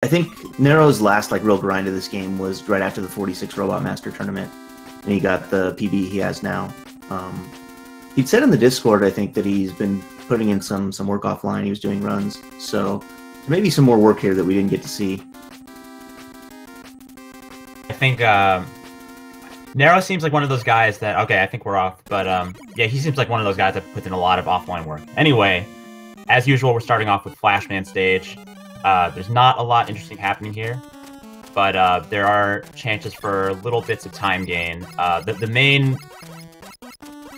I think Nero's last like real grind of this game was right after the 46 Robot Master tournament, and he got the PB he has now. He'd said in the Discord, I think, that he's been putting in some work offline. He was doing runs, so maybe some more work here that we didn't get to see. I think Nero seems like one of those guys that, okay, I think we're off, but yeah, he seems like one of those guys that puts in a lot of offline work. Anyway, as usual, we're starting off with Flashman stage. There's not a lot interesting happening here, but there are chances for little bits of time gain. The main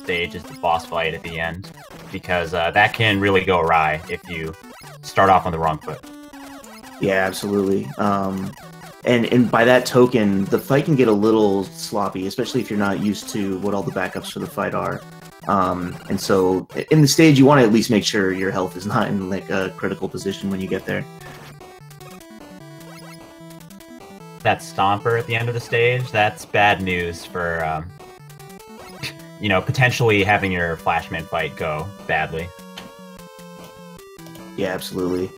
stage is the boss fight at the end, because that can really go awry if you start off on the wrong foot. Yeah, absolutely. And by that token, the fight can get a little sloppy, especially if you're not used to what all the backups for the fight are. And so in the stage, you want to at least make sure your health is not in like a critical position when you get there. That Stomper at the end of the stage, that's bad news for, you know, potentially having your Flashman fight go badly. Yeah, absolutely.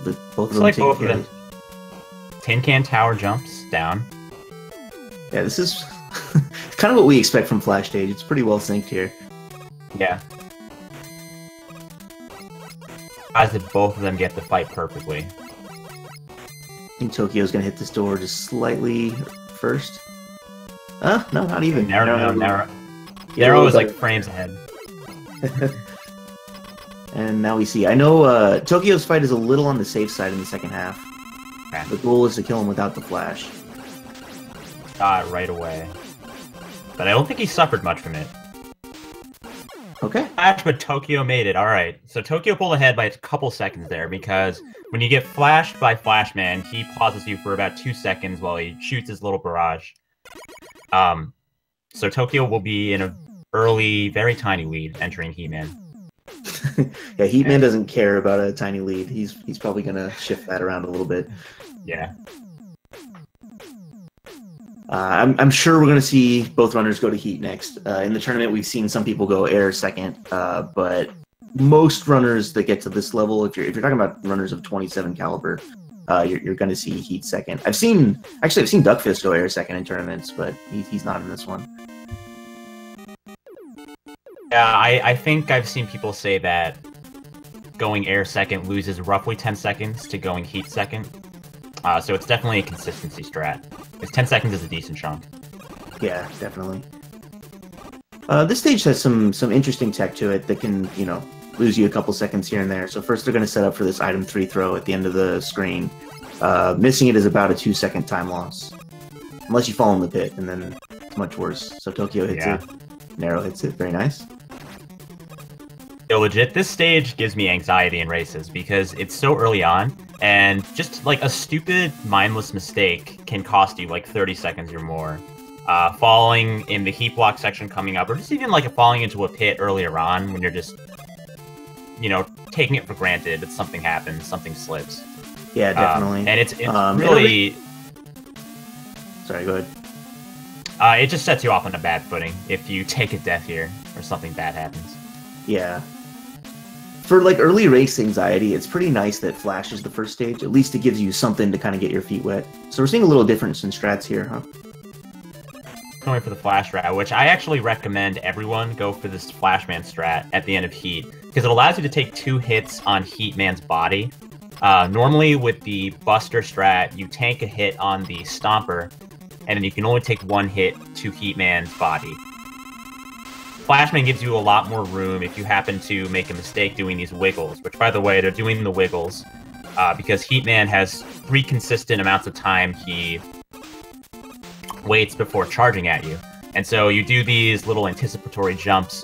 But both of them like both of them. Tin Can Tower jumps down. Yeah, this is kind of what we expect from Flash Stage. It's pretty well synced here. Yeah. Guys, did both of them get the fight perfectly? I think Tokyo's gonna hit this door just slightly first. No, not even. Nero was like frames ahead. And now we see. I know Tokyo's fight is a little on the safe side in the second half. Okay. The goal is to kill him without the flash. Got it right away. But I don't think he suffered much from it. Okay. Flash, but Tokyo made it. Alright. So Tokyo pulled ahead by a couple seconds there, because when you get flashed by Flashman, he pauses you for about 2 seconds while he shoots his little barrage. So Tokyo will be in an early, very tiny lead entering He-Man. Yeah, He-Man doesn't care about a tiny lead. He's probably gonna shift that around a little bit. Yeah. I'm sure we're gonna see both runners go to Heat next. In the tournament, we've seen some people go Air second, but most runners that get to this level, if you're talking about runners of 27 caliber, you're gonna see Heat second. I've seen Duckfist go Air second in tournaments, but he's not in this one. Yeah, I think I've seen people say that going Air second loses roughly 10 seconds to going Heat second. So it's definitely a consistency strat. Because 10 seconds is a decent chunk. Yeah, definitely. This stage has some interesting tech to it that can, you know, lose you a couple seconds here and there. So first they're going to set up for this item 3 throw at the end of the screen. Missing it is about a 2-second time loss. Unless you fall in the pit, and then it's much worse. So Tokyo hits it. Nero hits it. Very nice. Yo, legit, this stage gives me anxiety in races because it's so early on, and just like a stupid, mindless mistake can cost you like 30 seconds or more. Falling in the heat block section coming up, or just even like falling into a pit earlier on when you're just, you know, taking it for granted that something happens, something slips. Yeah, definitely. And it's really... Sorry, go ahead. It just sets you off on a bad footing if you take a death here or something bad happens. Yeah. For like early race anxiety, it's pretty nice that Flash is the first stage. At least it gives you something to kind of get your feet wet. So we're seeing a little difference in strats here, huh? Going for the Flash route, which I actually recommend everyone go for this Flashman strat at the end of Heat, because it allows you to take 2 hits on Heatman's body. Normally with the Buster strat, you tank a hit on the Stomper, and then you can only take 1 hit to Heatman's body. Flashman gives you a lot more room if you happen to make a mistake doing these wiggles, which, by the way, they're doing the wiggles because Heatman has 3 consistent amounts of time he waits before charging at you. And so you do these little anticipatory jumps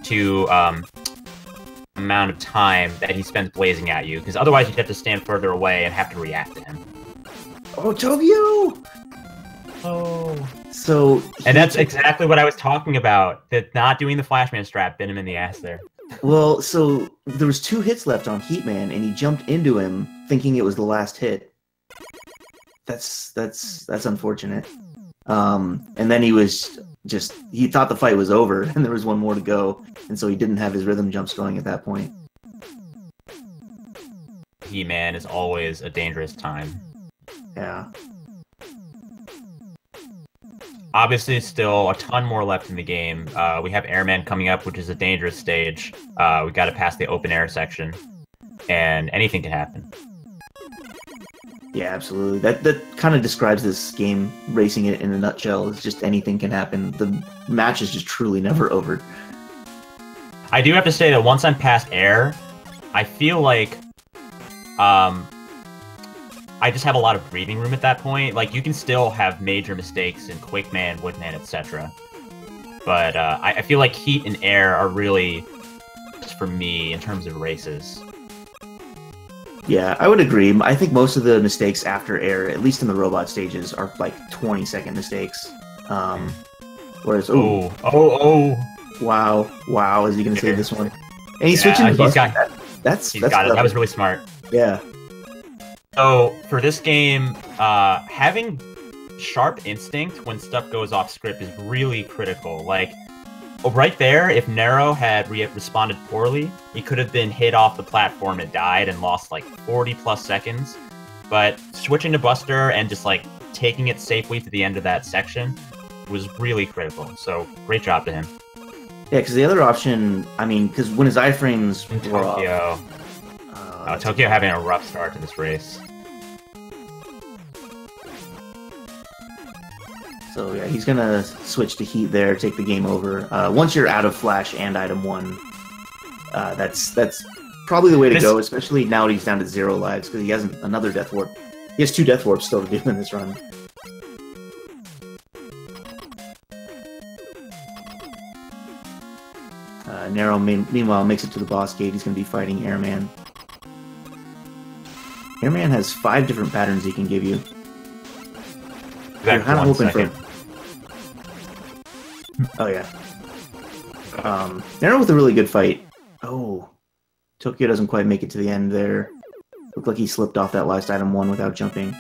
to amount of time that he spends blazing at you, because otherwise you'd have to stand further away and have to react to him. Oh, Tokyo! Oh. So... And that's exactly what I was talking about, that not doing the Flashman strat bit him in the ass there. Well, so there was 2 hits left on Heatman, and he jumped into him thinking it was the last hit. That's unfortunate. And then he was just... He thought the fight was over, and there was 1 more to go, and so he didn't have his rhythm jumps going at that point. He-Man is always a dangerous time. Yeah. Obviously, still a ton more left in the game. We have Airman coming up, which is a dangerous stage. We got to pass the open air section, and anything can happen. Yeah, absolutely. That kind of describes this game, racing it in a nutshell. It's just anything can happen. The match is just truly never over. I do have to say that once I'm past air, I feel like I just have a lot of breathing room at that point. Like, you can still have major mistakes in Quickman, Woodman, etc. But I feel like heat and air are really, just for me, in terms of races. Yeah, I would agree. I think most of the mistakes after air, at least in the robot stages, are like 20-second mistakes. Whereas, wow, is he going to save this one? And he's switching to Buster. That's got it. That was really smart. Yeah. So, for this game, having sharp instinct when stuff goes off script is really critical. Like, right there, if Nero had responded poorly, he could have been hit off the platform and died and lost like 40+ seconds. But switching to Buster and just like taking it safely to the end of that section was really critical. So, great job to him. Yeah, because the other option, I mean, because when his iframes were Tokyo. Tokyo having a rough start to this race. So yeah, he's gonna switch to heat there, take the game over. Once you're out of flash and item 1, that's probably the way to go, especially now that he's down to 0 lives, because he has another death warp. He has 2 death warps still to do in this run. Nero, meanwhile, makes it to the boss gate. He's going to be fighting Airman. Airman has 5 different patterns he can give you. You're kind of hoping for... Oh, yeah. Nero with a really good fight. Oh. Tokyo doesn't quite make it to the end there. Looked like he slipped off that last item 1 without jumping.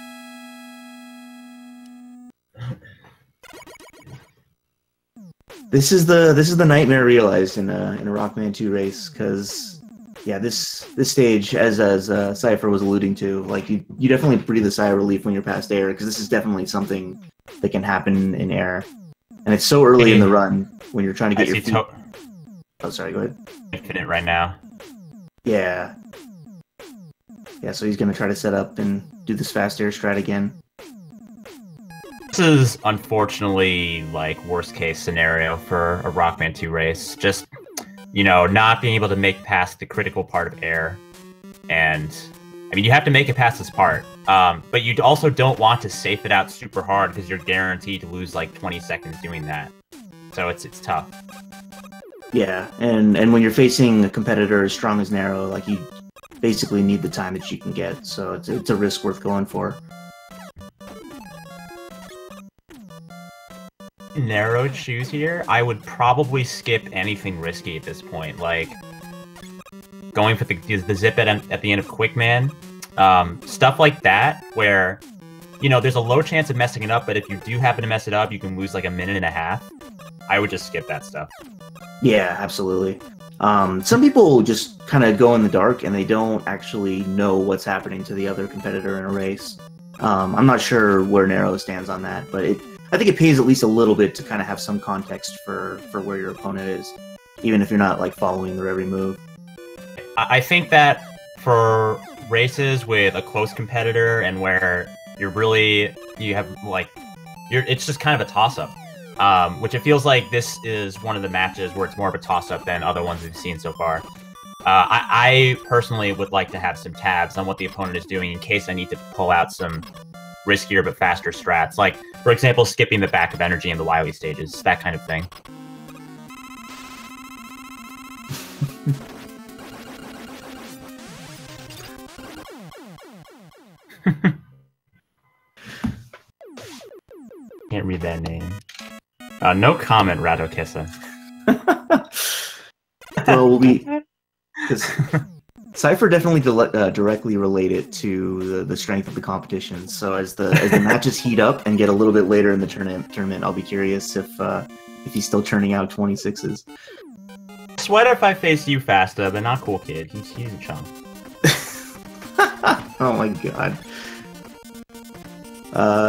This is the nightmare realized in a Rockman 2 race, because yeah, this stage, as Cypher was alluding to, like you definitely breathe a sigh of relief when you're past air, because this is definitely something that can happen in air, and it's so early in the run when you're trying to get your feet. Oh, sorry, go ahead. Infinite right now. Yeah. Yeah, so he's gonna try to set up and do this fast air strat again. This is unfortunately like worst case scenario for a Rockman 2 race. Just, you know, not being able to make past the critical part of air. And I mean, you have to make it past this part. But you also don't want to safe it out super hard because you're guaranteed to lose like 20 seconds doing that. So it's tough. Yeah, and when you're facing a competitor as strong as Nero, like you basically need the time that you can get. So it's a risk worth going for. Narrowed choose here, I would probably skip anything risky at this point, like going for the zip at the end of Quickman, stuff like that, where, you know, there's a low chance of messing it up, but if you do happen to mess it up, you can lose like a minute and a half. I would just skip that stuff. Yeah, absolutely. Some people just kind of go in the dark and they don't actually know what's happening to the other competitor in a race. I'm not sure where Nero stands on that, but I think it pays at least a little bit to kind of have some context for where your opponent is, even if you're not like following their every move. I think that for races with a close competitor and where it's just kind of a toss-up, which it feels like this is one of the matches where it's more of a toss-up than other ones we've seen so far. I personally would like to have some tabs on what the opponent is doing in case I need to pull out some riskier but faster strats, like, for example, skipping the back of energy in the Wily stages, that kind of thing. Can't read that name. No comment, Ratokissa. Well, because Cypher definitely directly related to the strength of the competition. So as the matches heat up and get a little bit later in the tournament, I'll be curious if he's still churning out 26s. Sweat if I face you faster, but not cool kid. He's a chump. Oh my god.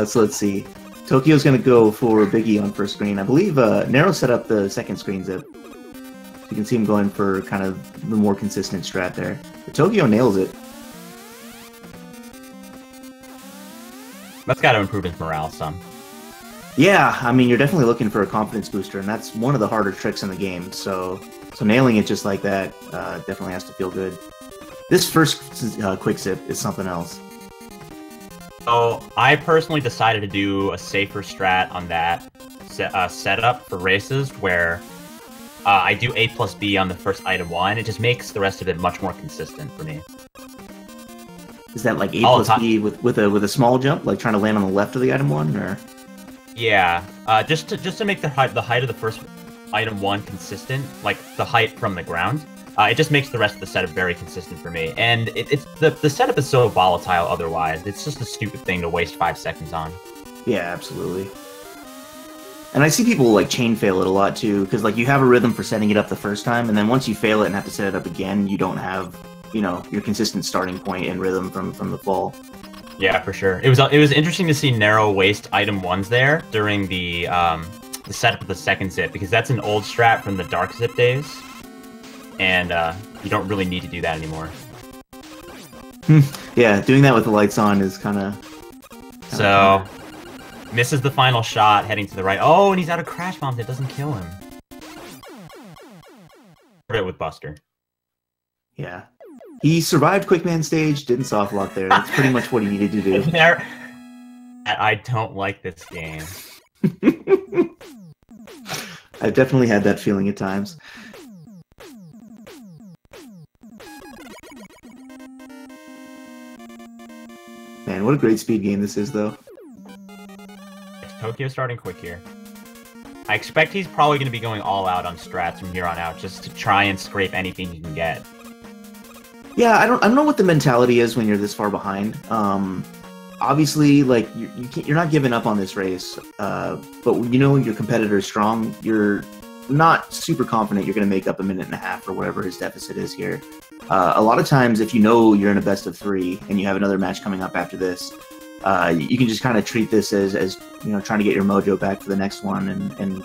So let's see. Tokyo's gonna go for Biggie on first screen. I believe Nero set up the second screen zip. You can see him going for kind of the more consistent strat there. But Tokyo nails it. That's got to improve his morale some. Yeah, I mean, you're definitely looking for a confidence booster, and that's one of the harder tricks in the game. So nailing it just like that definitely has to feel good. This first quick zip is something else. So I personally decided to do a safer strat on that setup for races where I do A plus B on the first item 1. It just makes the rest of it much more consistent for me. Is that like A plus B with a small jump, like trying to land on the left of the item 1, or? Yeah, just to make the height of the first item 1 consistent, like the height from the ground. It just makes the rest of the setup very consistent for me, and the setup is so volatile otherwise. It's just a stupid thing to waste 5 seconds on. Yeah, absolutely. And I see people like chain fail it a lot too, because like you have a rhythm for setting it up the first time, and then once you fail it and have to set it up again, you don't have, you know, your consistent starting point and rhythm from the fall. Yeah, for sure. It was interesting to see Nero waste item 1s there during the setup of the second zip, because that's an old strat from the dark zip days, and you don't really need to do that anymore. Yeah, doing that with the lights on is kind of. So. Misses the final shot, heading to the right. Oh, and he's out of crash bombs. It doesn't kill him. Put it with Buster. Yeah. He survived Quickman stage, didn't soft lock there. That's pretty much what he needed to do. I don't like this game. I've definitely had that feeling at times. Man, what a great speed game this is, though. Tokyo starting quick here. I expect he's probably going to be going all out on strats from here on out, just to try and scrape anything he can get. Yeah, I don't know what the mentality is when you're this far behind. Obviously, like you're not giving up on this race, but you know your competitor is strong. You're not super confident you're going to make up a minute and a half or whatever his deficit is here. A lot of times, if you know you're in a best of 3 and you have another match coming up after this, you can just kind of treat this as you know, trying to get your mojo back for the next one, and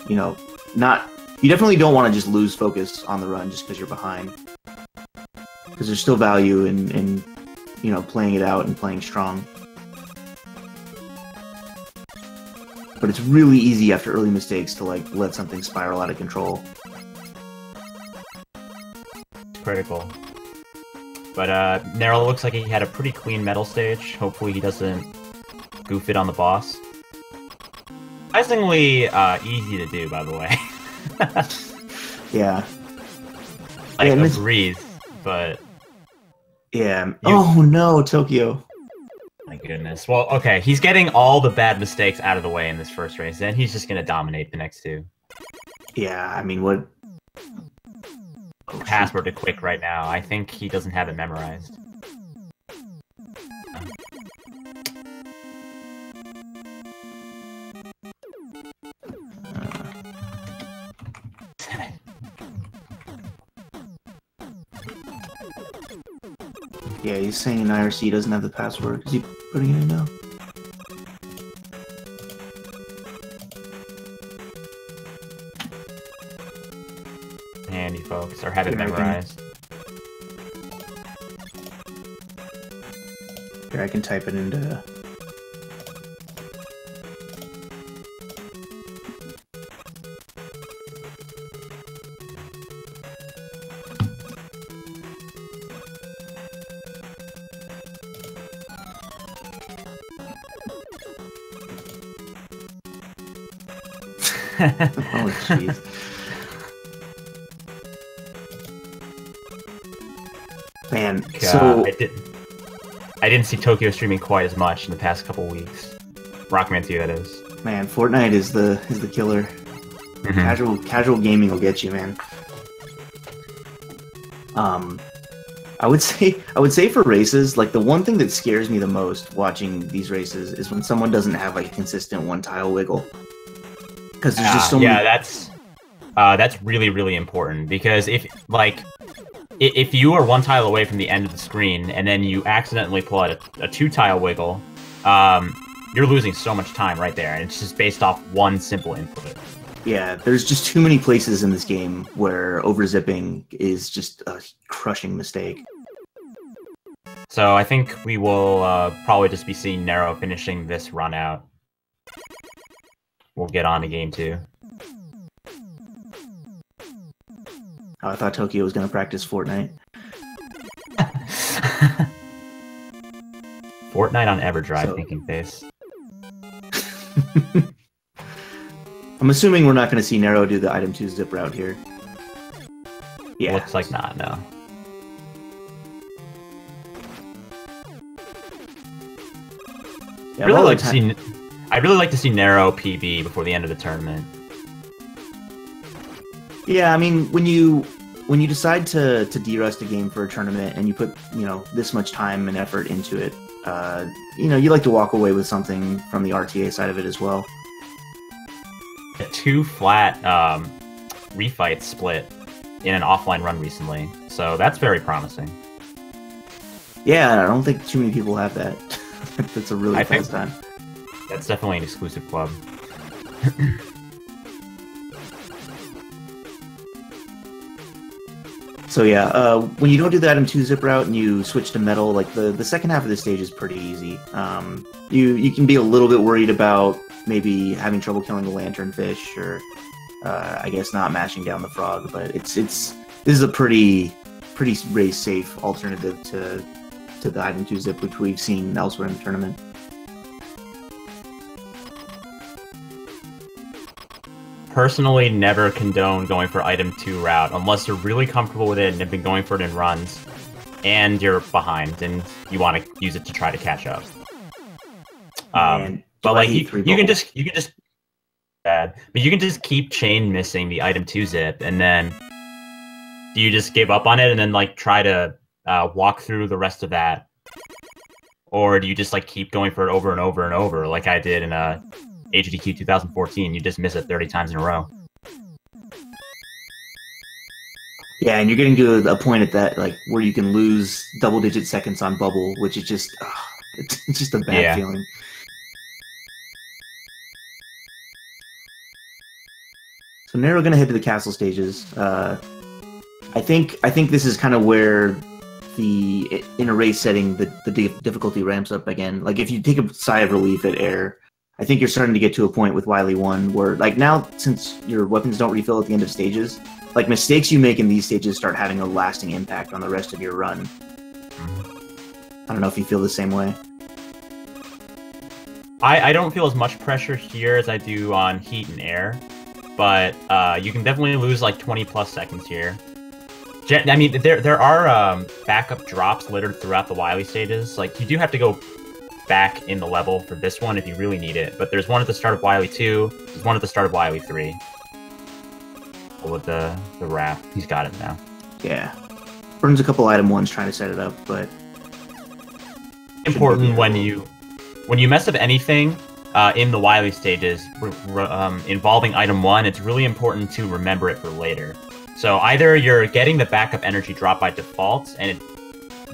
you know, you definitely don't want to just lose focus on the run just because you're behind, because there's still value in you know, playing it out and playing strong. But it's really easy after early mistakes to like let something spiral out of control. It's critical. But Nero looks like he had a pretty clean metal stage. Hopefully he doesn't goof it on the boss. Surprisingly easy to do, by the way. Yeah. Like a breeze, but... Yeah. Oh no, Tokyo. My goodness. Well, okay, he's getting all the bad mistakes out of the way in this first race, then he's just going to dominate the next 2. Yeah, I mean, what... Password to quick right now. I think he doesn't have it memorized. Yeah, he's saying in IRC doesn't have the password. Is he putting it in now? Handy, folks, or have it memorized. Here, I can type it into... Oh, jeez. Man, God, so... I didn't see Tokyo streaming quite as much in the past couple weeks. Rockman 2, that is. Man, Fortnite is the killer. Mm-hmm. Casual gaming will get you, man. I would say for races, like the one thing that scares me the most watching these races is when someone doesn't have like a consistent one tile wiggle. Because there's just so many... Yeah, that's really, really important, because if, like, if you are one tile away from the end of the screen and then you accidentally pull out a 2-tile wiggle, you're losing so much time right there, and it's just based off one simple input. Yeah, there's just too many places in this game where overzipping is just a crushing mistake. So I think we will probably just be seeing Nero finishing this run out. We'll get on to game 2. Oh, I thought Tokyo was going to practice Fortnite. Fortnite on Everdrive, thinking face. I'm assuming we're not going to see Nero do the item 2 zip route here. Yeah. Looks like not, no. Yeah, I'd really like to see Nero PB before the end of the tournament. Yeah, I mean, when you decide to de-rust a game for a tournament and you put, you know, this much time and effort into it, you know, you like to walk away with something from the RTA side of it as well. A 2 flat refight split in an offline run recently, so that's very promising. Yeah, I don't think too many people have that. That's a really fast time. That's definitely an exclusive club. So yeah, when you don't do the item 2 zip route and you switch to metal, like the second half of the stage is pretty easy. You can be a little bit worried about maybe having trouble killing the lanternfish, or I guess not mashing down the frog, but this is a pretty race safe alternative to the item 2 zip, which we've seen elsewhere in the tournament. Personally, never condone going for item 2 route unless you're really comfortable with it and have been going for it in runs, and you're behind and you want to use it to try to catch up. But like you can just bad, but you can just keep chain missing the item 2 zip, and then do you just give up on it and then like try to walk through the rest of that, or do you just like keep going for it over and over and over like I did in HDQ 2014? You just miss it 30 times in a row. Yeah, and you're getting to a point at that like where you can lose double-digit seconds on bubble, which is just it's just a bad feeling. So Nero gonna head to the castle stages. I think this is kind of where in a race setting the difficulty ramps up again. Like if you take a sigh of relief at air, I think you're starting to get to a point with Wily 1 where, like, now, since your weapons don't refill at the end of stages, like, mistakes you make in these stages start having a lasting impact on the rest of your run. I don't know if you feel the same way. I don't feel as much pressure here as I do on heat and air, but you can definitely lose, like, 20-plus seconds here. I mean, there are backup drops littered throughout the Wily stages. Like, you do have to go back in the level for this one if you really need it, but there's one at the start of Wily 2, there's one at the start of Wily 3. With the wrap, he's got it now. Yeah. Burns a couple item 1s trying to set it up, but... Important when you mess up anything in the Wily stages involving item 1, it's really important to remember it for later. So either you're getting the backup energy drop by default, and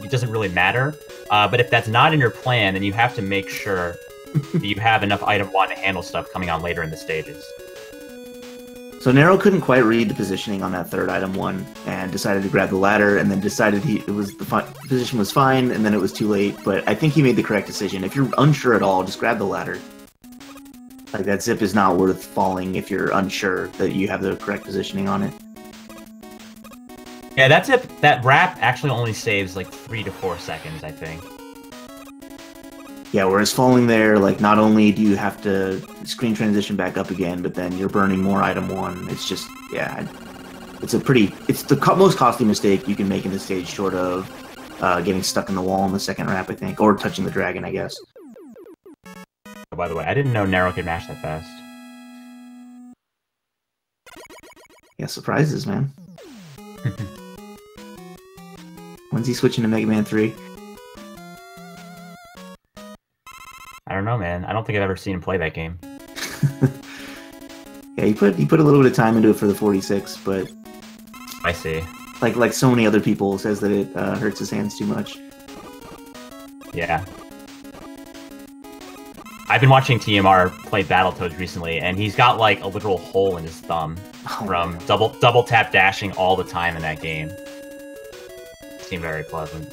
it doesn't really matter, but if that's not in your plan, then you have to make sure that you have enough item 1 to handle stuff coming on later in the stages. So Nero couldn't quite read the positioning on that third item 1 and decided to grab the ladder, and then decided the position was fine, and then it was too late. But I think he made the correct decision. If you're unsure at all, just grab the ladder. Like, that zip is not worth falling if you're unsure that you have the correct positioning on it. Yeah, that wrap actually only saves like 3 to 4 seconds, I think. Yeah, whereas falling there, like, not only do you have to screen transition back up again, but then you're burning more item 1. It's just, yeah, it's the most costly mistake you can make in this stage, short of getting stuck in the wall in the second wrap, I think, or touching the dragon, I guess. Oh, by the way, I didn't know Nero could mash that fast. Yeah, surprises, man. When's he switching to Mega Man 3? I don't know, man. I don't think I've ever seen him play that game. Yeah, he put a little bit of time into it for the 46, but... I see. like so many other people, says that it hurts his hands too much. Yeah. I've been watching TMR play Battletoads recently, and he's got like a literal hole in his thumb from double tap dashing all the time in that game. Seemed very pleasant.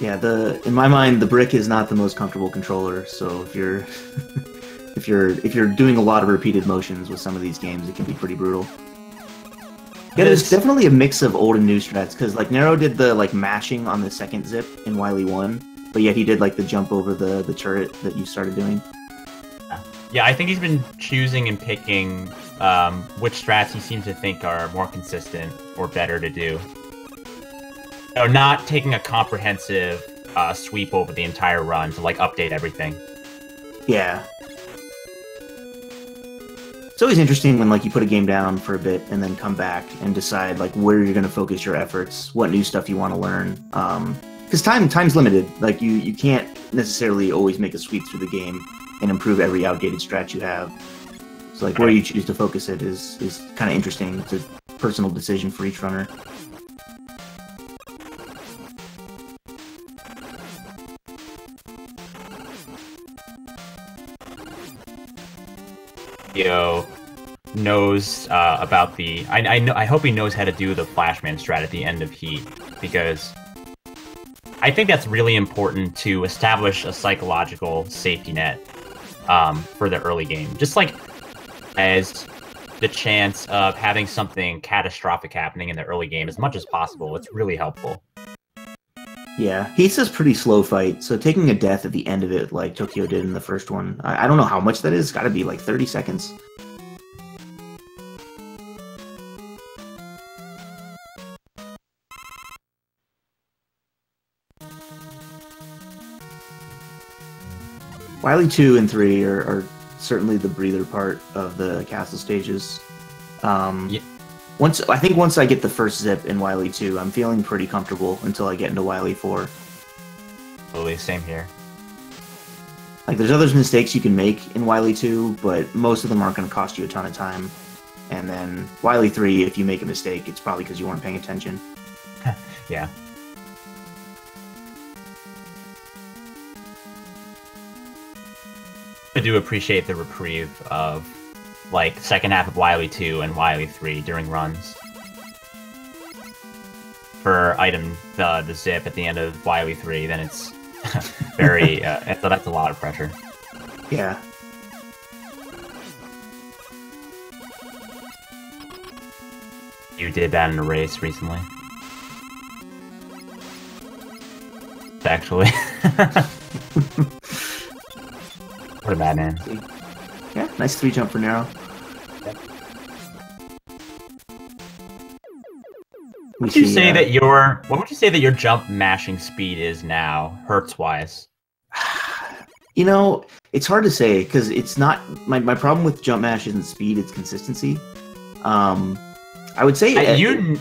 Yeah, in my mind, the Brick is not the most comfortable controller. So if you're if you're doing a lot of repeated motions with some of these games, it can be pretty brutal. Yeah, there's definitely a mix of old and new strats, because like Nero did the like mashing on the second zip in Wily 1, but yet he did like the jump over the turret that you started doing. Yeah, I think he's been choosing and picking which strats he seems to think are more consistent or better to do. So not taking a comprehensive sweep over the entire run to like update everything. Yeah. It's always interesting when like you put a game down for a bit and then come back and decide like where you're going to focus your efforts, what new stuff you want to learn. Because time's limited. Like you can't necessarily always make a sweep through the game and improve every outdated strat you have. So like where you choose to focus it is kind of interesting. It's a personal decision for each runner. Knows about the. I hope he knows how to do the Flashman strat at the end of Heat, because I think that's really important to establish a psychological safety net for the early game. Just like as the chance of having something catastrophic happening in the early game as much as possible. It's really helpful. Yeah, Heat's a pretty slow fight, so taking a death at the end of it, like Tokyo did in the first one, I don't know how much that is. It's got to be like 30 seconds. Wily 2 and 3 are certainly the breather part of the castle stages. Yeah. Once I get the first zip in Wily 2, I'm feeling pretty comfortable until I get into Wily 4. Totally, same here. Like, there's other mistakes you can make in Wily 2, but most of them aren't going to cost you a ton of time. And then Wily 3, if you make a mistake, it's probably because you weren't paying attention. Yeah. I do appreciate the reprieve of like second half of Wily 2 and Wily 3 during runs. For item the zip at the end of Wily 3, then it's very that's a lot of pressure. Yeah. You did that in a race recently. Actually. What a bad man. Yeah, nice 3 jump for Nero. Yep. What would you say that your jump mashing speed is now, hertz wise? You know, it's hard to say because it's not my problem with jump mash isn't speed, it's consistency. I would say you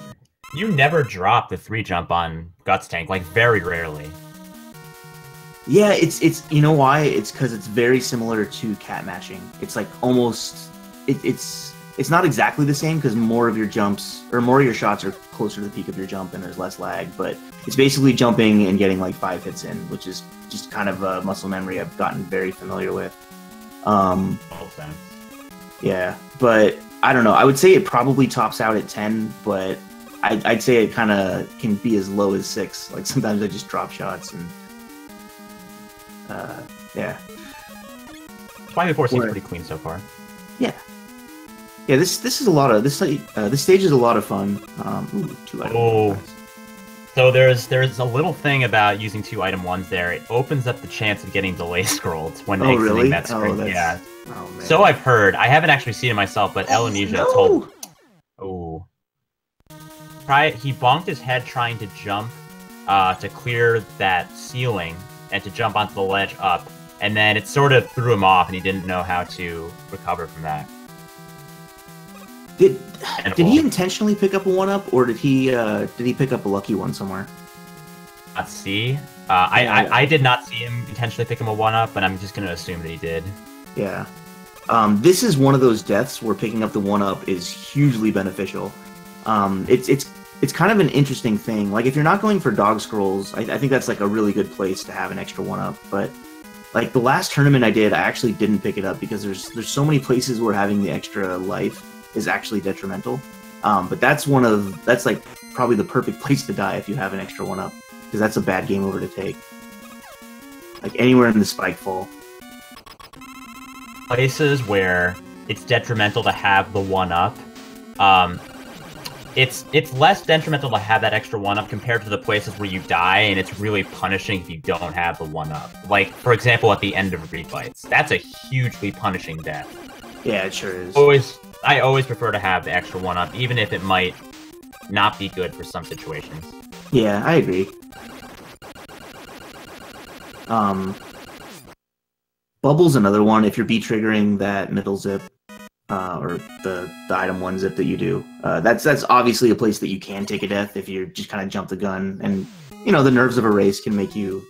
never drop the 3 jump on Guts Tank, like very rarely. Yeah, it's you know why? It's because it's very similar to cat mashing. It's like almost it's not exactly the same because more of your jumps or more of your shots are closer to the peak of your jump and there's less lag. But it's basically jumping and getting like 5 hits in, which is just kind of a muscle memory I've gotten very familiar with. Yeah, but I don't know. I would say it probably tops out at 10, but I'd say it kind of can be as low as 6. Like sometimes I just drop shots and. Yeah. Wily 4 seems pretty clean so far. Yeah. Yeah, this is a lot of this stage is a lot of fun. Ooh, 2 item. Oh. So there's a little thing about using 2 item 1s there. It opens up the chance of getting delay scrolled when exiting that screen. Yeah. Oh, man. So I've heard. I haven't actually seen it myself, but Elanesia told. Oh. He bonked his head trying to jump to clear that ceiling and to jump onto the ledge up, and then it sort of threw him off, and he didn't know how to recover from that. Did he intentionally pick up a 1-up, or did he pick up a lucky one somewhere? Let's see. I did not see him intentionally pick him a 1-up, but I'm just going to assume that he did. Yeah. This is one of those deaths where picking up the 1-up is hugely beneficial. It's kind of an interesting thing. Like if you're not going for dog scrolls, I think that's like a really good place to have an extra 1-up. But like the last tournament I did, I actually didn't pick it up because there's so many places where having the extra life is actually detrimental. But that's like probably the perfect place to die if you have an extra 1-up, because that's a bad game over to take. Like anywhere in the spike fall. Places where it's detrimental to have the 1-up, it's less detrimental to have that extra 1-up compared to the places where you die, and it's really punishing if you don't have the 1-up. Like, for example, at the end of refights. That's a hugely punishing death. Yeah, it sure is. I always prefer to have the extra 1-up, even if it might not be good for some situations. Yeah, I agree. Bubble's another one. If you're B-triggering that middle zip, or the item 1 zip that you do, that's obviously a place that you can take a death if you just kind of jump the gun, and you know the nerves of a race can make you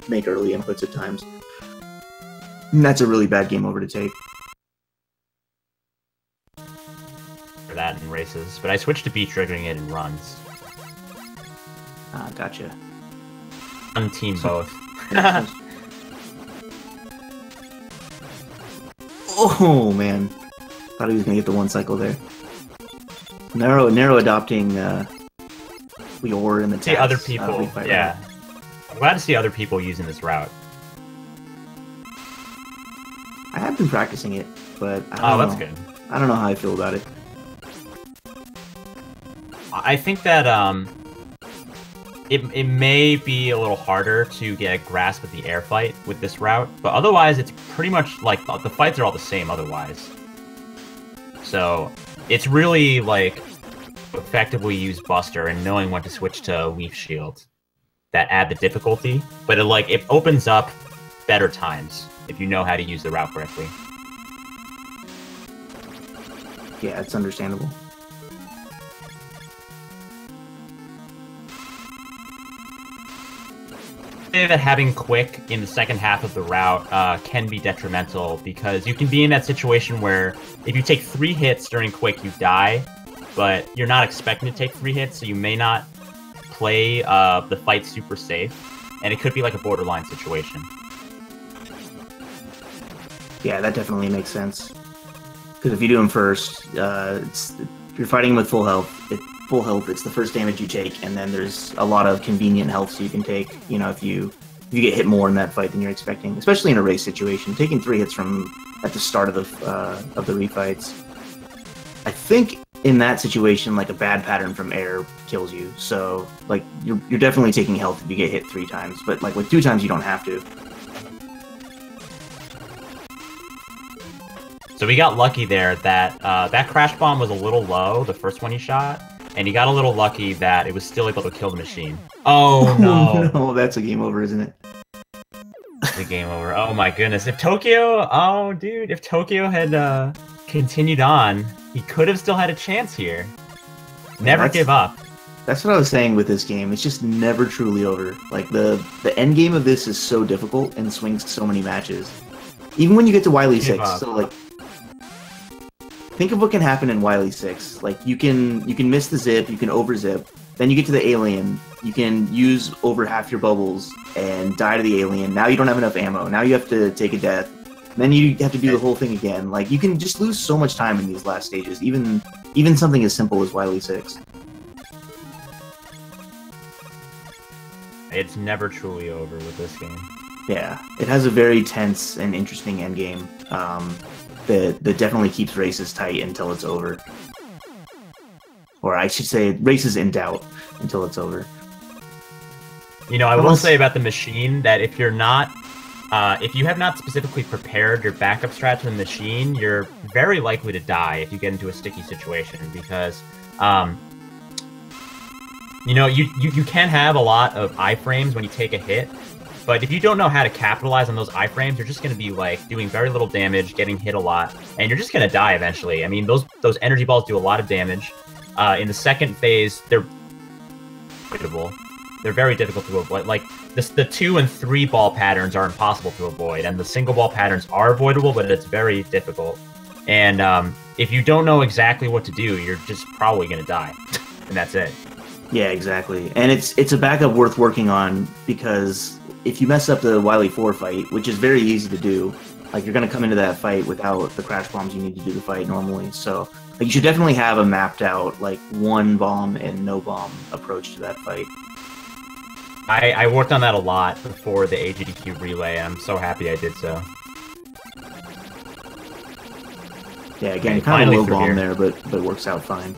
make early inputs at times. And that's a really bad game over to take. For that in races, but I switched to B-triggering it in runs. Gotcha. On team both. Oh man, thought he was gonna get the 1 cycle there. Narrow adopting Lior in the see other people. Yeah, I'm glad to see other people using this route. I have been practicing it, but I don't know. That's good. I don't know how I feel about it. I think that it may be a little harder to get a grasp of the air fight with this route, but otherwise it's pretty much like the fights are all the same otherwise. So it's really like effectively use Buster and knowing when to switch to Leaf Shield that add the difficulty, but it opens up better times if you know how to use the route correctly. Yeah, it's understandable. That having quick in the second half of the route can be detrimental, because you can be in that situation where if you take 3 hits during quick, you die, but you're not expecting to take 3 hits, so you may not play the fight super safe, and it could be like a borderline situation. Yeah, that definitely makes sense. Because if you do him first, you're fighting him with full health. Full health, it's the first damage you take, and then there's a lot of convenient health so you can take, if you get hit more in that fight than you're expecting, especially in a race situation. Taking 3 hits at the start of the refights, I think in that situation, like a bad pattern from air kills you. So like you're definitely taking health if you get hit 3 times, but like with 2 times you don't have to. So we got lucky there that that crash bomb was a little low, the first one he shot. And he got a little lucky that it was still able to kill the machine. Oh, no. No, that's a game over, isn't it? It's a game over. Oh, my goodness. If Tokyo... Oh, dude. If Tokyo had continued on, he could have still had a chance here. Never give up. That's what I was saying with this game. It's just never truly over. Like, the end game of this is so difficult and swings so many matches. Even when you get to Wily 6. So, like... Think of what can happen in Wily 6. Like, you can miss the zip, you can over-zip, then you get to the alien, you can use over half your bubbles and die to the alien. Now you don't have enough ammo. Now you have to take a death. Then you have to do the whole thing again. Like, you can just lose so much time in these last stages, even something as simple as Wily 6. It's never truly over with this game. Yeah, it has a very tense and interesting endgame. That definitely keeps races tight until it's over. Or I should say, races in doubt until it's over. I will say about the machine that if you're not, if you have not specifically prepared your backup strat to the machine, you're very likely to die if you get into a sticky situation, because, you can have a lot of iframes when you take a hit. But if you don't know how to capitalize on those iframes, you're just going to be like doing very little damage, getting hit a lot, and you're just going to die eventually. I mean, those energy balls do a lot of damage. In the second phase, they're avoidable. They're very difficult to avoid. Like the 2 and 3 ball patterns are impossible to avoid, and the single ball patterns are avoidable, but it's very difficult. And if you don't know exactly what to do, you're just probably going to die. And that's it. Yeah, exactly. And it's a backup worth working on, because if you mess up the Wily 4 fight, which is very easy to do, like, you're going to come into that fight without the crash bombs you need to do the fight normally. So, like, you should definitely have a mapped out, like, one bomb and no bomb approach to that fight. I worked on that a lot before the AGDQ relay, and I'm so happy I did so. Yeah, again, kind of a low bomb there, but it works out fine.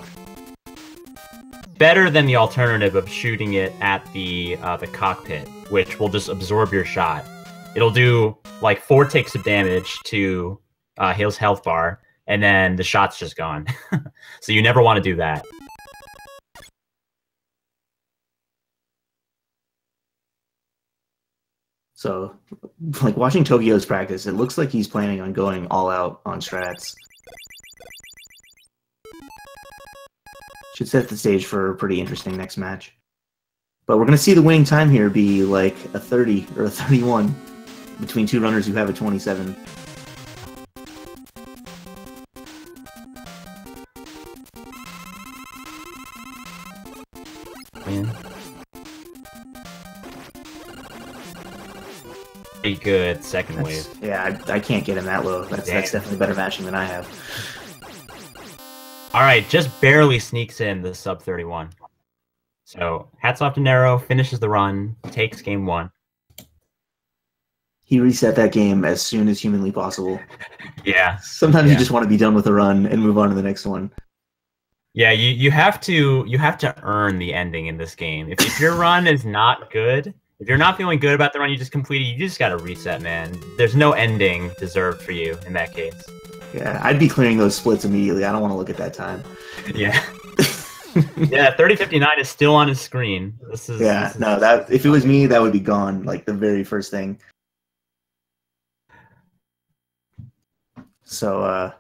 Better than the alternative of shooting it at the cockpit, which will just absorb your shot. It'll do like 4 ticks of damage to his health bar, and then the shot's just gone. So you never want to do that. So, like, watching Tokyo's practice, it looks like he's planning on going all out on strats. Should set the stage for a pretty interesting next match. But we're going to see the winning time here be like a 30 or a 31 between two runners who have a 27. Man. Pretty good second wave. Yeah, I can't get him that low. That's definitely better matching than I have. Alright, just barely sneaks in the sub 31. So, hats off to Nero, finishes the run, takes game 1. He reset that game as soon as humanly possible. Yeah. Sometimes you just want to be done with the run and move on to the next one. Yeah, you have to earn the ending in this game. If your run is not good, if you're not feeling good about the run you just completed, you just gotta reset, man. There's no ending deserved for you in that case. Yeah, I'd be clearing those splits immediately. I don't want to look at that time. Yeah. Yeah, 3059 is still on his screen. This is that if it was me, that would be gone, like the very first thing. So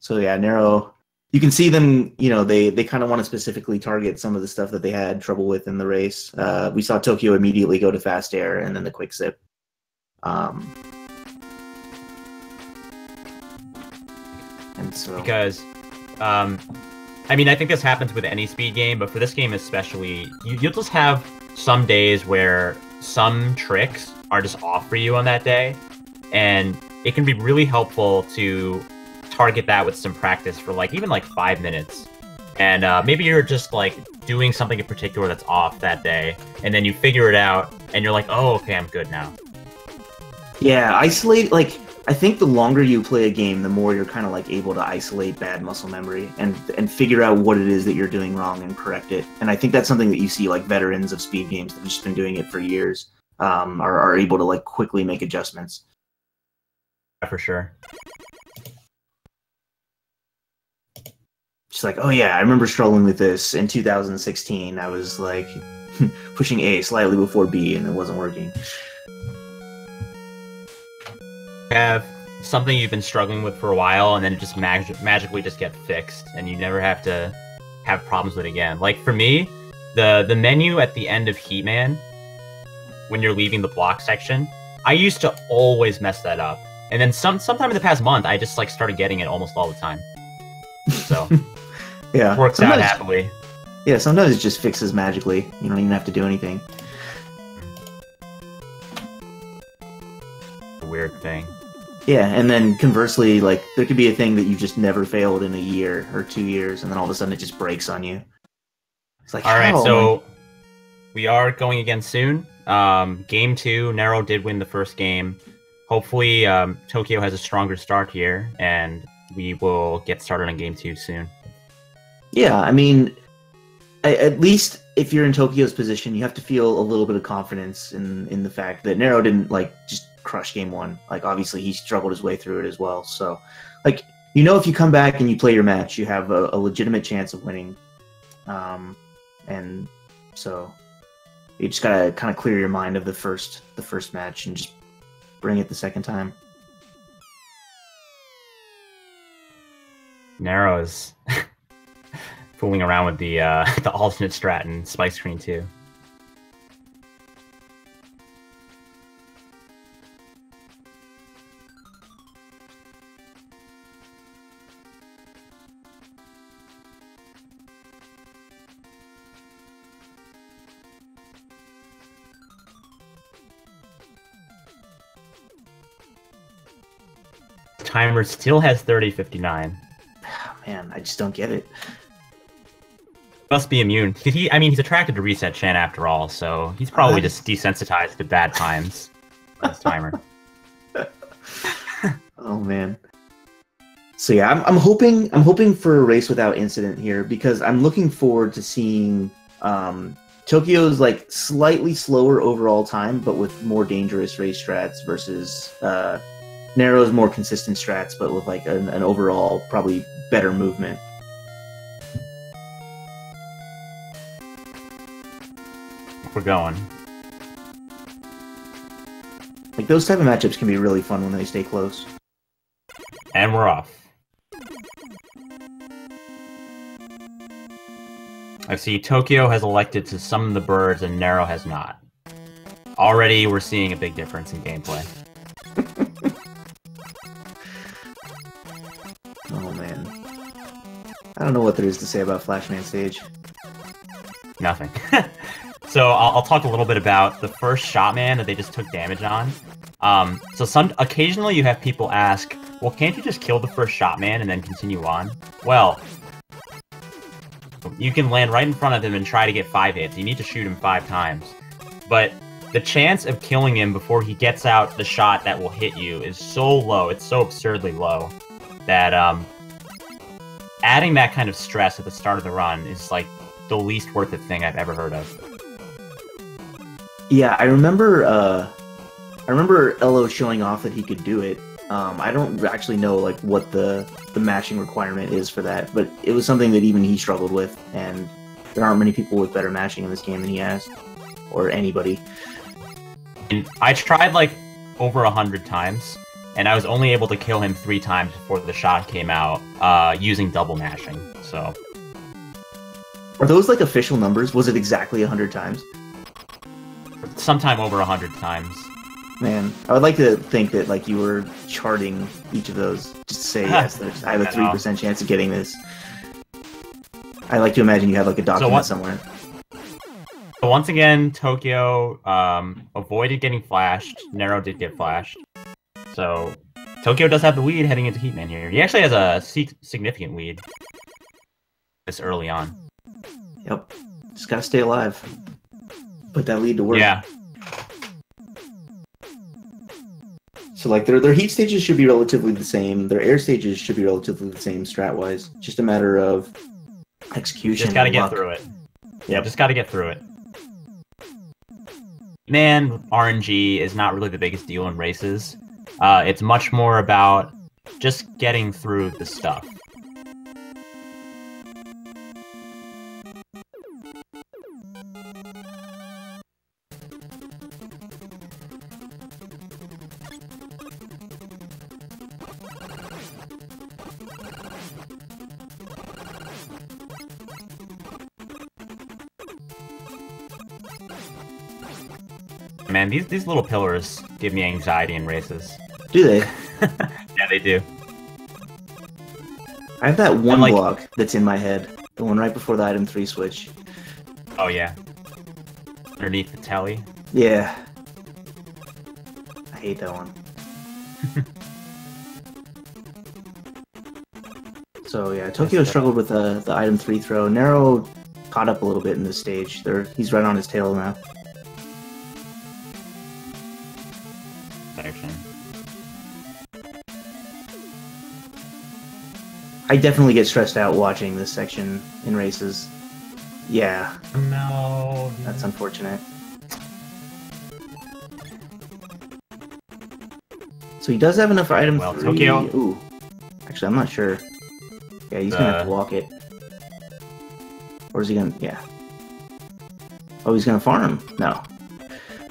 yeah, Nero, you can see them, you know, they kind of want to specifically target some of the stuff that they had trouble with in the race. We saw Tokyo immediately go to fast air and then the quick zip. And so because I mean, I think this happens with any speed game, but for this game especially, you'll just have some days where some tricks are just off for you on that day, and it can be really helpful to target that with some practice for like even like 5 minutes. And maybe you're just like doing something in particular that's off that day, and then you figure it out, and you're like, oh, okay, I'm good now. Yeah, isolate, like, I think the longer you play a game, the more you're kind of like able to isolate bad muscle memory and figure out what it is that you're doing wrong and correct it. And I think that's something that you see like veterans of speed games that have just been doing it for years are able to like quickly make adjustments. For sure. Just like, oh yeah, I remember struggling with this in 2016. I was like pushing A slightly before B and it wasn't working. Have something you've been struggling with for a while, and then it just magically just get fixed, and you never have to have problems with it again. Like for me, the menu at the end of Heatman, when you're leaving the block section, I used to always mess that up, and then sometime in the past month, I just like started getting it almost all the time. So yeah, it works out happily. Yeah, sometimes it just fixes magically. You don't even have to do anything. A weird thing. Yeah, and then conversely, like, there could be a thing that you've just never failed in a year or 2 years, and then all of a sudden it just breaks on you. It's like, all right, so we are going again soon. Game 2, Nero did win the first game. Hopefully, Tokyo has a stronger start here, and we will get started on Game 2 soon. Yeah, I mean, at least if you're in Tokyo's position, you have to feel a little bit of confidence in the fact that Nero didn't, like, just crush game 1. Like, obviously he struggled his way through it as well. So, like, you know, if you come back and you play your match, you have a legitimate chance of winning. And so you just gotta kind of clear your mind of the first match and just bring it the second time. Nero is fooling around with the alternate strat in Spike Screen 2. timer still has 30:59. Man, I just don't get it. Must be immune. I mean, he's attracted to Reset Chan after all, so he's probably just desensitized to bad times. This timer. Oh man. So yeah, I'm hoping for a race without incident here because I'm looking forward to seeing Tokyo's like slightly slower overall time, but with more dangerous race strats versus Nero's more consistent strats, but with like an overall probably better movement. We're going. Like those type of matchups can be really fun when they stay close. And we're off. I see Tokyo has elected to summon the birds and Nero has not. Already we're seeing a big difference in gameplay. Oh man. I don't know what there is to say about Flashman stage. Nothing. So I'll talk a little bit about the first Shotman that they just took damage on. So occasionally you have people ask, well, can't you just kill the first Shotman and then continue on? Well, you can land right in front of him and try to get 5 hits. You need to shoot him 5 times. But the chance of killing him before he gets out the shot that will hit you is so low, it's so absurdly low, that adding that kind of stress at the start of the run is like the least worth it thing I've ever heard of. Yeah, I remember Elo showing off that he could do it. I don't actually know like what the matching requirement is for that, but it was something that even he struggled with, and there aren't many people with better matching in this game than he has, or anybody. And I tried like over 100 times, and I was only able to kill him 3 times before the shot came out, using double mashing, so... Are those like official numbers? Was it exactly 100 times? Sometime over 100 times. Man, I would like to think that like you were charting each of those just to say, yes, I have a 3% chance of getting this. I like to imagine you have like a document somewhere. So once again, Tokyo avoided getting flashed. Nero did get flashed. So Tokyo does have the lead heading into Heatman here. He actually has a significant lead this early on. Yep. Just gotta stay alive. Put that lead to work. Yeah. So like their heat stages should be relatively the same. Their air stages should be relatively the same strat-wise. Just a matter of execution. Just gotta get through it. Yeah, just gotta get through it. Man, RNG is not really the biggest deal in races. It's much more about just getting through the stuff. Man, these little pillars give me anxiety in races. Do they? Yeah, they do. I have that one block that's in my head. The one right before the item 3 switch. Oh, yeah. Underneath the telly. Yeah. I hate that one. So, yeah, Tokyo struggled with the item 3 throw. Nero caught up a little bit in this stage. He's right on his tail now. Section. I definitely get stressed out watching this section in races. Yeah. No. That's unfortunate. So he does have enough item 3. Tokyo. Ooh. Actually, I'm not sure. Yeah, he's gonna have to walk it. Or is he gonna... Yeah. Oh, he's gonna farm? No.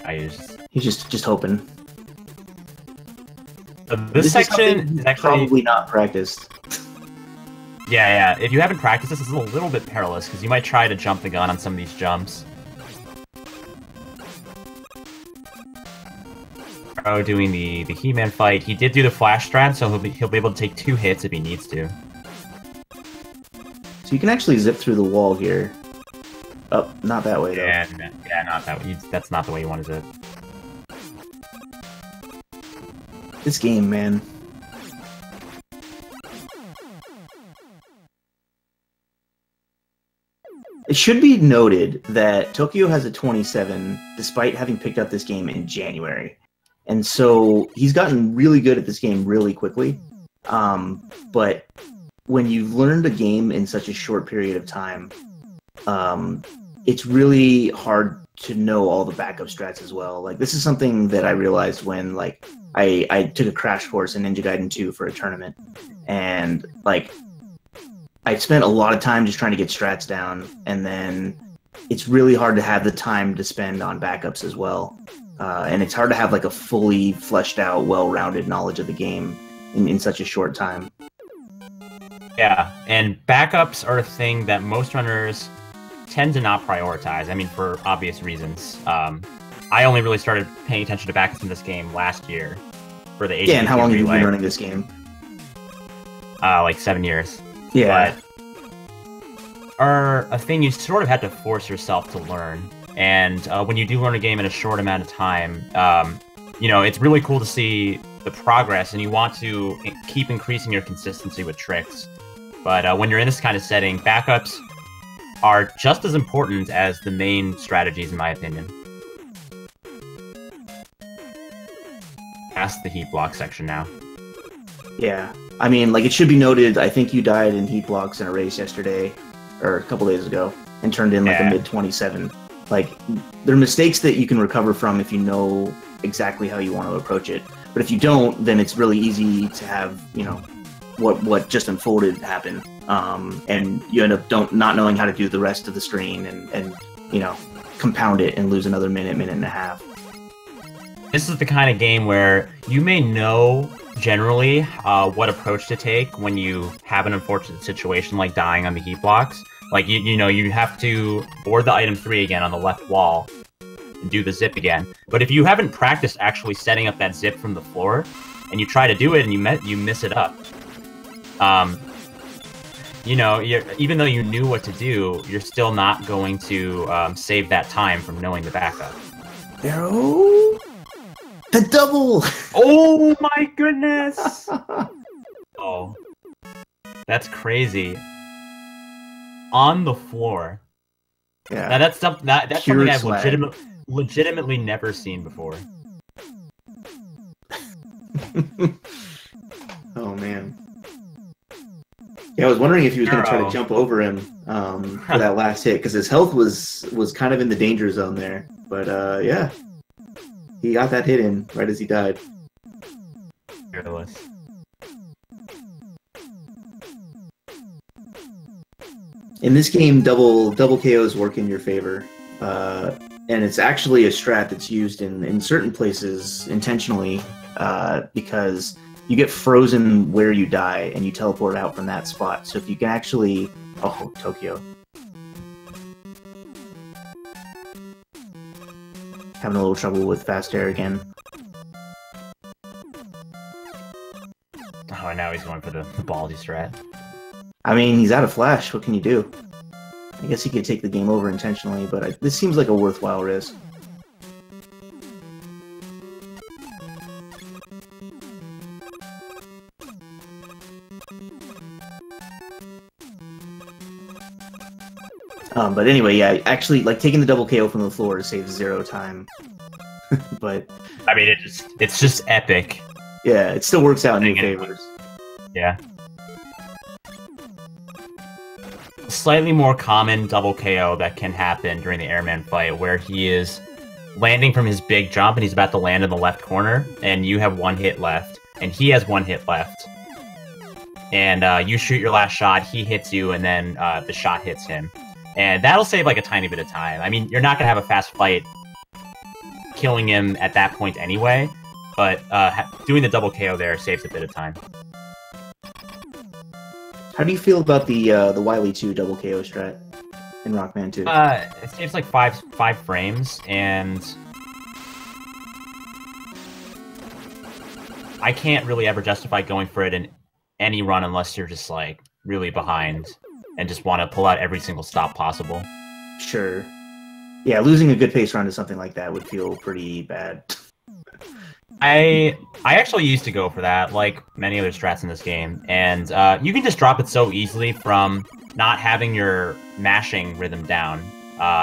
He's just hoping. This section is actually... probably not practiced. Yeah. If you haven't practiced this, it's a little bit perilous, because you might try to jump the gun on some of these jumps. Oh, doing the He-Man fight. He did do the flash strat, so he'll be able to take 2 hits if he needs to. So you can actually zip through the wall here. Oh, not that way, though. Yeah, not that way. That's not the way you want to zip. This game, man. It should be noted that Tokyo has a 27 despite having picked up this game in January. And so he's gotten really good at this game really quickly. But when you've learned a game in such a short period of time, it's really hard to know all the backup strats as well. Like, this is something that I realized when, like, I took a crash course in Ninja Gaiden 2 for a tournament. And, like, I spent a lot of time just trying to get strats down, and then it's really hard to have the time to spend on backups as well. And it's hard to have like a fully fleshed out, well-rounded knowledge of the game in such a short time. Yeah, and backups are a thing that most runners tend to not prioritize. I mean, for obvious reasons. I only really started paying attention to backups in this game last year for the Yeah, and how long have you been running this game? Like 7 years. Yeah. But are a thing you sort of have to force yourself to learn. And when you do learn a game in a short amount of time, you know, it's really cool to see the progress, and you want to keep increasing your consistency with tricks. But when you're in this kind of setting, backups are just as important as the main strategies, in my opinion. Past the heat block section now. Yeah. I mean, like, it should be noted, I think you died in heat blocks in a race yesterday, or a couple days ago, and turned in like a mid-27. Like, there are mistakes that you can recover from if you know exactly how you want to approach it. But if you don't, then it's really easy to have, you know, what just unfolded happen. And you end up not knowing how to do the rest of the screen and you know, compound it and lose another minute and a half. This is the kind of game where you may know generally what approach to take when you have an unfortunate situation like dying on the heat blocks. Like, you know, you have to board the item 3 again on the left wall and do the zip again. But if you haven't practiced actually setting up that zip from the floor, and you try to do it and you miss it up, you know, even though you knew what to do, you're still not going to save that time from knowing the backup. No! The double! Oh my goodness! Oh. That's crazy. On the floor. Yeah. Now that's something I've swag. legitimately never seen before. Oh man. Yeah, I was wondering if he was going to try to jump over him for that last hit, because his health was kind of in the danger zone there. But yeah, he got that hit in right as he died. Fearless. In this game, double KOs work in your favor, and it's actually a strat that's used in certain places intentionally, because you get frozen where you die and you teleport out from that spot. So if you can actually... Oh, Tokyo. Having a little trouble with fast air again. Oh, now he's going for the ballsy strat. I mean, he's out of flash. What can you do? I guess he could take the game over intentionally, but this seems like a worthwhile risk. But anyway, yeah, actually, like, taking the double KO from the floor saves 0 time. But I mean, it's just epic. Yeah, it still works out in your favors. Yeah. Slightly more common double KO that can happen during the airman fight, where he is landing from his big jump and he's about to land in the left corner, and you have 1 hit left, and he has 1 hit left. And you shoot your last shot, he hits you, and then the shot hits him. And that'll save like a tiny bit of time. I mean, you're not going to have a fast fight killing him at that point anyway, but doing the double KO there saves a bit of time. How do you feel about the Wily 2 double KO strat in Rockman 2? It saves like five frames, and I can't really ever justify going for it in any run unless you're just like really behind and just want to pull out every single stop possible. Sure. Yeah, losing a good pace run to something like that would feel pretty bad. I actually used to go for that, like many other strats in this game, and you can just drop it so easily from not having your mashing rhythm down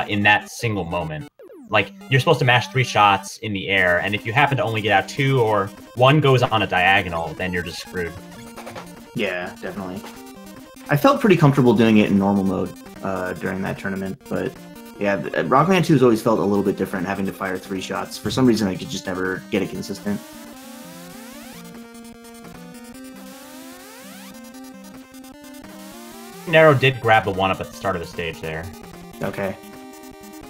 in that single moment. Like, you're supposed to mash 3 shots in the air, and if you happen to only get out 2 or 1 goes on a diagonal, then you're just screwed. Yeah, definitely. I felt pretty comfortable doing it in normal mode during that tournament, but yeah, Rockman 2 has always felt a little bit different, having to fire 3 shots. For some reason, I could just never get it consistent. Nero did grab the 1-up at the start of the stage there. Okay.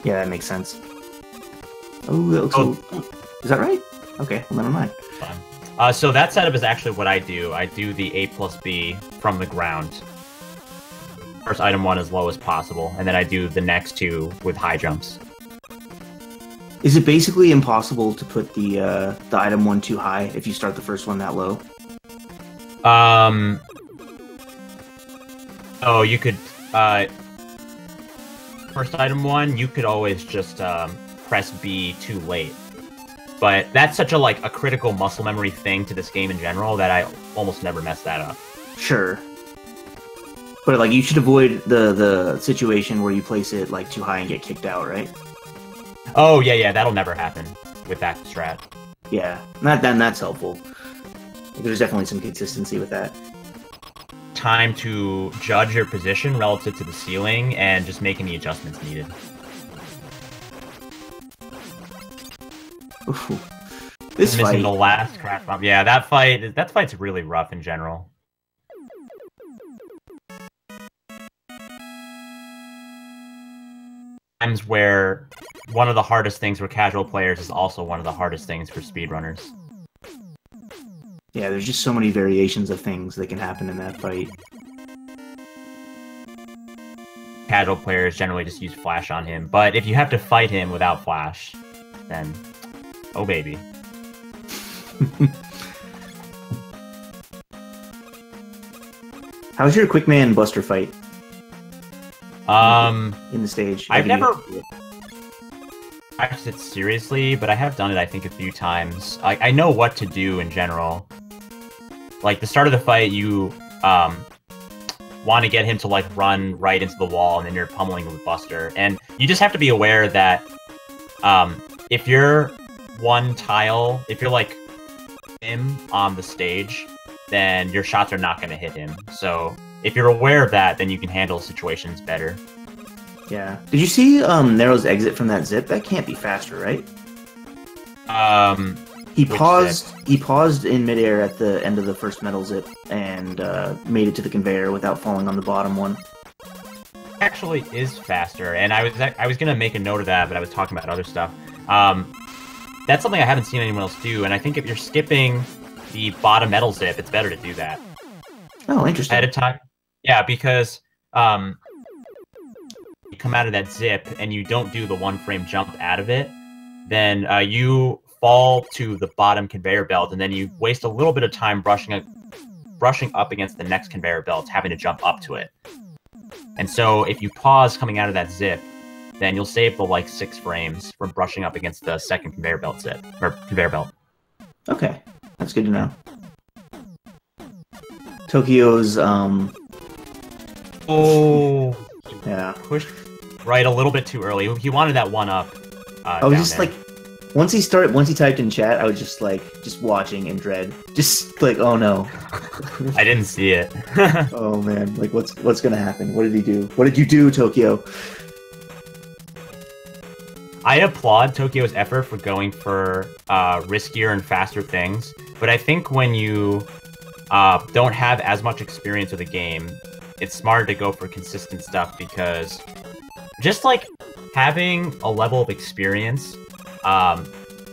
Yeah, that makes sense. Oh, that looks is that right? Okay, well, never mind. Fine. So that setup is actually what I do. I do the A plus B from the ground. First item 1 as low as possible, and then I do the next 2 with high jumps. Is it basically impossible to put the item 1 too high if you start the first one that low? Oh, you could, first item 1, you could always just, press B too late. But that's such a, like, a critical muscle memory thing to this game in general that I almost never mess that up. Sure. But, like, you should avoid the situation where you place it, like, too high and get kicked out, right? Oh, yeah, that'll never happen with that strat. Yeah, that's helpful. There's definitely some consistency with that. Time to judge your position relative to the ceiling and just make any adjustments needed. Ooh. This missing fight. the last crash bomb. Yeah, that fight's really rough in general. Times where one of the hardest things for casual players is also one of the hardest things for speedrunners. Yeah, there's just so many variations of things that can happen in that fight. Casual players generally just use flash on him, but if you have to fight him without flash, then oh baby. How's your quick man Buster fight? In the stage. I've never practiced it seriously, but I have done it I think a few times. I know what to do in general. Like the start of the fight, you want to get him to like run right into the wall, and then you're pummeling with Buster. And you just have to be aware that if you're one tile, if you're like him on the stage, then your shots are not going to hit him. So if you're aware of that, then you can handle situations better. Yeah. Did you see Nero's exit from that zip? That can't be faster, right? He paused in midair at the end of the first metal zip and made it to the conveyor without falling on the bottom one. Actually is faster, and I was gonna make a note of that, but I was talking about other stuff. That's something I haven't seen anyone else do, and I think if you're skipping the bottom metal zip, it's better to do that. Oh, interesting. Ahead of time. Yeah, because you come out of that zip and you don't do the 1-frame jump out of it, then you fall to the bottom conveyor belt, and then you waste a little bit of time brushing up against the next conveyor belt, having to jump up to it. And so if you pause coming out of that zip, then you'll save the like 6 frames from brushing up against the second conveyor belt zip, or conveyor belt. Okay, that's good to know. Tokyo's oh yeah, pushed right a little bit too early. He wanted that 1-up. I was just there. Like, once he typed in chat, I was just like, watching in dread, just like, oh no. I didn't see it. Oh man, like what's gonna happen? What did he do? What did you do, Tokyo? I applaud Tokyo's effort for going for riskier and faster things, but I think when you don't have as much experience with the game, it's smarter to go for consistent stuff, because just like having a level of experience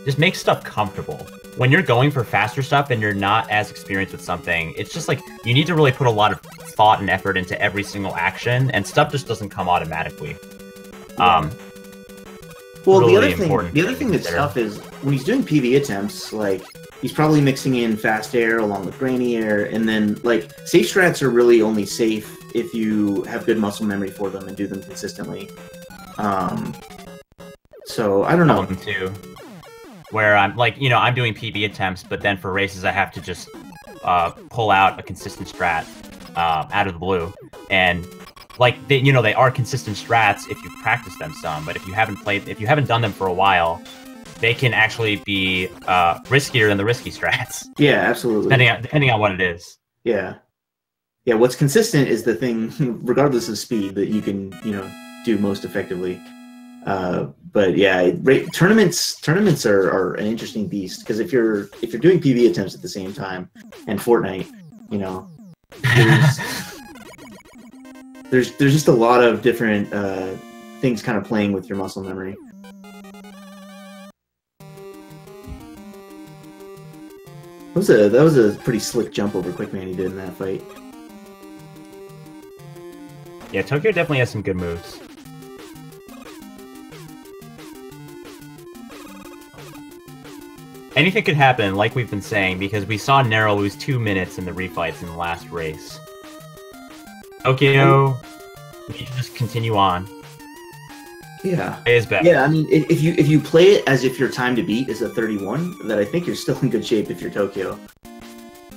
just makes stuff comfortable. When you're going for faster stuff and you're not as experienced with something, it's just like you need to really put a lot of thought and effort into every single action, and stuff just doesn't come automatically. Well, really the other thing that's tough is when he's doing PV attempts, like, he's probably mixing in fast air along with grainy air, and then, like, safe strats are really only safe if you have good muscle memory for them and do them consistently. So, I don't know. Too. where I'm like, I'm doing PB attempts, but then for races I have to just pull out a consistent strat out of the blue, and like they are consistent strats if you've practiced them some, but if you haven't done them for a while, they can actually be riskier than the risky strats. Yeah, absolutely. Depending on what it is. Yeah. Yeah, what's consistent is the thing, regardless of speed, that you can, do most effectively. But yeah, tournaments are an interesting beast, because if you're doing PB attempts at the same time and Fortnite, there's just a lot of different things kind of playing with your muscle memory. That was a pretty slick jump over Quickman he did in that fight. Yeah, Tokyo definitely has some good moves. Anything could happen, like we've been saying, because we saw Nero lose 2 minutes in the refights in the last race. Tokyo, we need to just continue on. Yeah. It is better. Yeah, I mean, if you play it as if your time to beat is a 31, then I think you're still in good shape if you're Tokyo.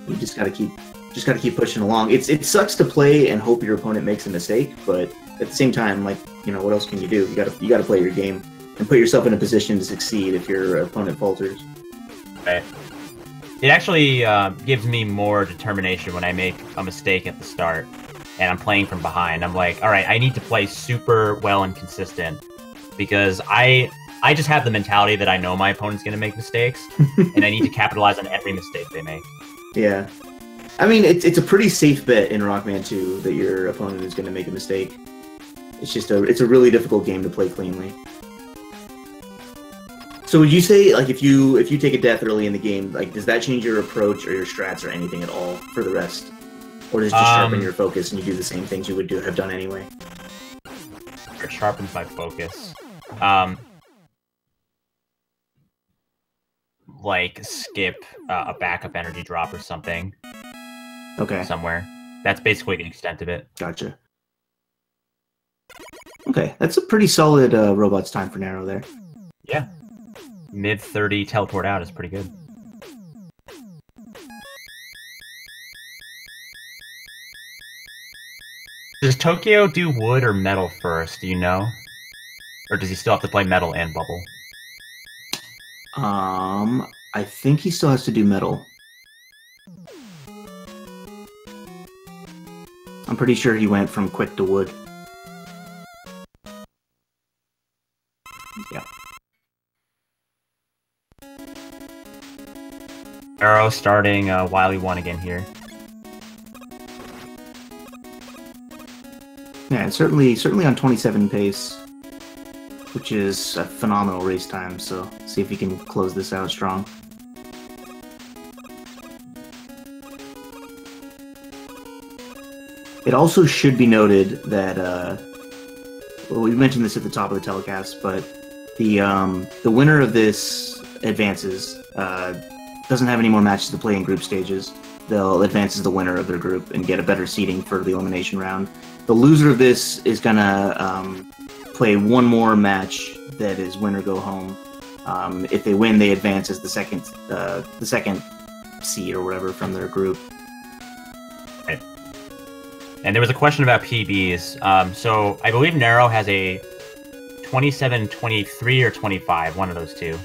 You just gotta keep pushing along. It sucks to play and hope your opponent makes a mistake, but at the same time, like, what else can you do? You gotta play your game and put yourself in a position to succeed if your opponent falters. Right. It actually gives me more determination when I make a mistake at the start and I'm playing from behind. I'm like, all right, I need to play super well and consistent, because I just have the mentality that I know my opponent's going to make mistakes, and I need to capitalize on every mistake they make. Yeah. I mean, it's a pretty safe bet in Rockman 2 that your opponent is going to make a mistake. It's a really difficult game to play cleanly. So would you say, like, if you take a death early in the game, like, does that change your approach or your strats or anything at all for the rest? Or does it just sharpen your focus and you do the same things you would have done anyway? It sharpens my focus. Like, skip a backup energy drop or something. Okay. Somewhere. That's basically the extent of it. Gotcha. Okay, that's a pretty solid robot's time for Nero there. Yeah. Mid-30 teleport out is pretty good. Does Tokyo do wood or metal first, do you know? Or does he still have to play metal and bubble? I think he still has to do metal. I'm pretty sure he went from quick to wood. Yeah. Arrow starting Wily 1 again here. Yeah, certainly on 27 pace, which is a phenomenal race time, so see if he can close this out strong. It also should be noted that, well, we mentioned this at the top of the telecast, but the winner of this advances, doesn't have any more matches to play in group stages. They'll advance as the winner of their group and get a better seeding for the elimination round. The loser of this is gonna play one more match that is win or go home. If they win, they advance as the second seed or whatever from their group. Right. And there was a question about PBs. So I believe Nero has a 27, 23, or 25, one of those two.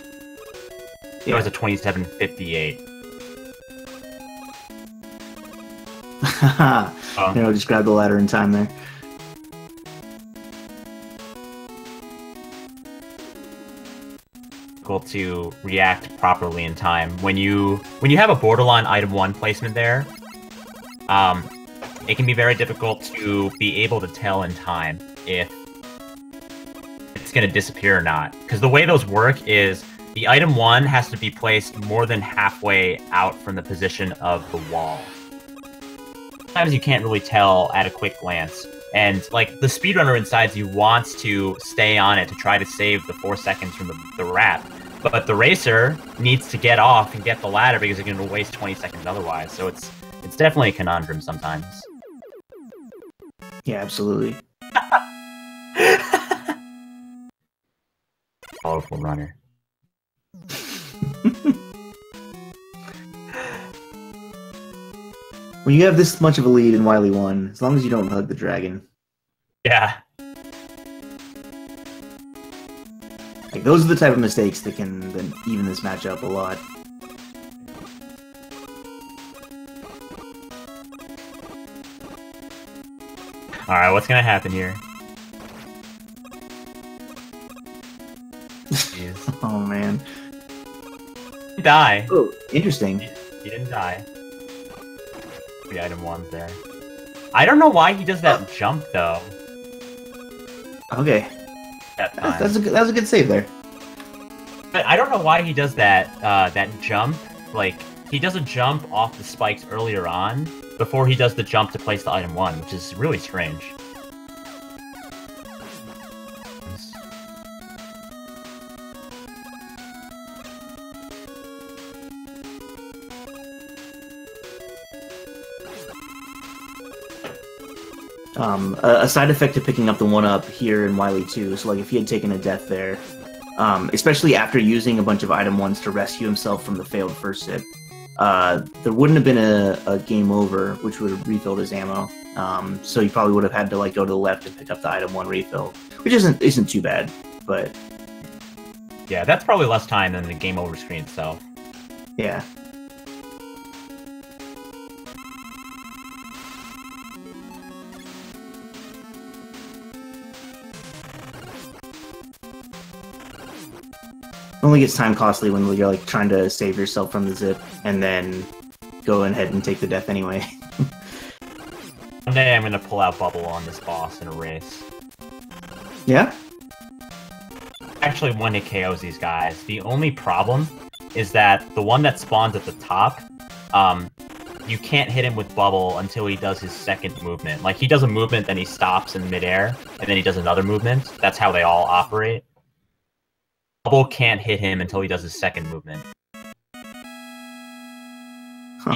It was a 27.58. Nero just grabbed the ladder in time there. Difficult to react properly in time. When you have a borderline item 1 placement there, it can be very difficult to be able to tell in time if it's going to disappear or not. Because the way those work is the item 1 has to be placed more than halfway out from the position of the wall. Sometimes you can't really tell at a quick glance. And, like, the speedrunner inside you wants to stay on it to try to save the 4 seconds from the wrap. But the racer needs to get off and get the ladder because it's going to waste 20 seconds otherwise. So it's definitely a conundrum sometimes. Yeah, absolutely. Powerful runner. When you have this much of a lead in Wily 1, as long as you don't hug the dragon. Yeah. Like, those are the type of mistakes that can then even this match up a lot. Alright, what's gonna happen here? Jeez. Oh, man. He die. Oh, interesting. He didn't die. The item 1's there. I don't know why he does that jump, though. Okay. That was a good save there. But I don't know why he does that, that jump. Like, he does a jump off the spikes earlier on, before he does the jump to place the item 1, which is really strange. A side effect to picking up the 1-up here in Wily 2, so like if he had taken a death there, especially after using a bunch of item 1s to rescue himself from the failed first sip, there wouldn't have been a game over, which would have refilled his ammo. So he probably would have had to like go to the left and pick up the item 1 refill, which isn't too bad, but yeah, that's probably less time than the game over screen itself. Yeah. It only gets time costly when you're like trying to save yourself from the zip and then go ahead and take the death anyway. One day I'm gonna pull out Bubble on this boss in a race. Yeah? Actually, 1-hit KOs these guys. The only problem is that the one that spawns at the top, you can't hit him with Bubble until he does his second movement. Like, he does a movement, then he stops in midair, and then he does another movement. That's how they all operate. Bubble can't hit him until he does his second movement. Huh.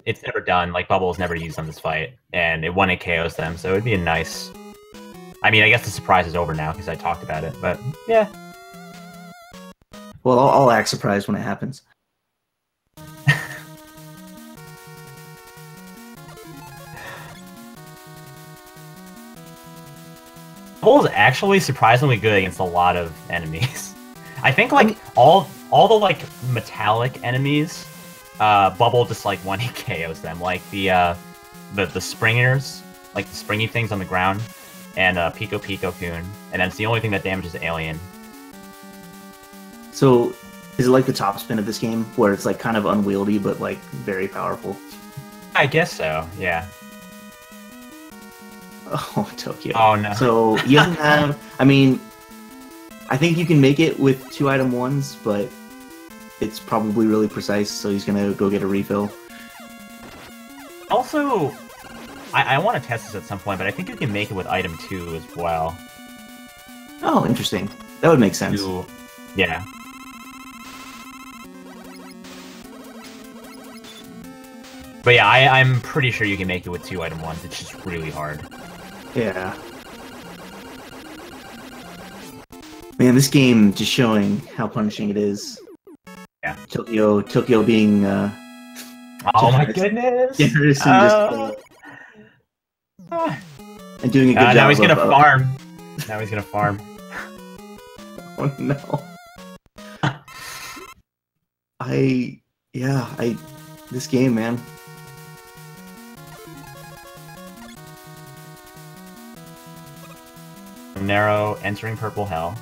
It's never done. Like, Bubble is never used on this fight, and it 1-hit KOs them, so it'd be a nice... I mean, I guess the surprise is over now, because I talked about it, but yeah. Well, I'll act surprised when it happens. Bubble is actually surprisingly good against a lot of enemies. I think, like, all the, like, metallic enemies, Bubble just, like, 1-hit KOs them. Like, the springers, like, the springy things on the ground, and Pico Coon, and that's the only thing that damages Alien. So, is it like the top spin of this game, where it's, like, kind of unwieldy, but, like, very powerful? I guess so, yeah. Oh, Tokyo. Oh, no. So, he doesn't have... I mean... I think you can make it with 2 item 1s, but it's probably really precise, so he's gonna go get a refill. Also, I want to test this at some point, but I think you can make it with item 2 as well. Oh, interesting. That would make sense. Yeah. But yeah, I'm pretty sure you can make it with 2 item 1s. It's just really hard. Yeah. Man, this game just showing how punishing it is. Yeah. Tokyo being oh generous. My goodness! Generous and and doing a good job. Now he's gonna farm. Now he's gonna farm. Oh no. This game, man. Narrow entering purple hell.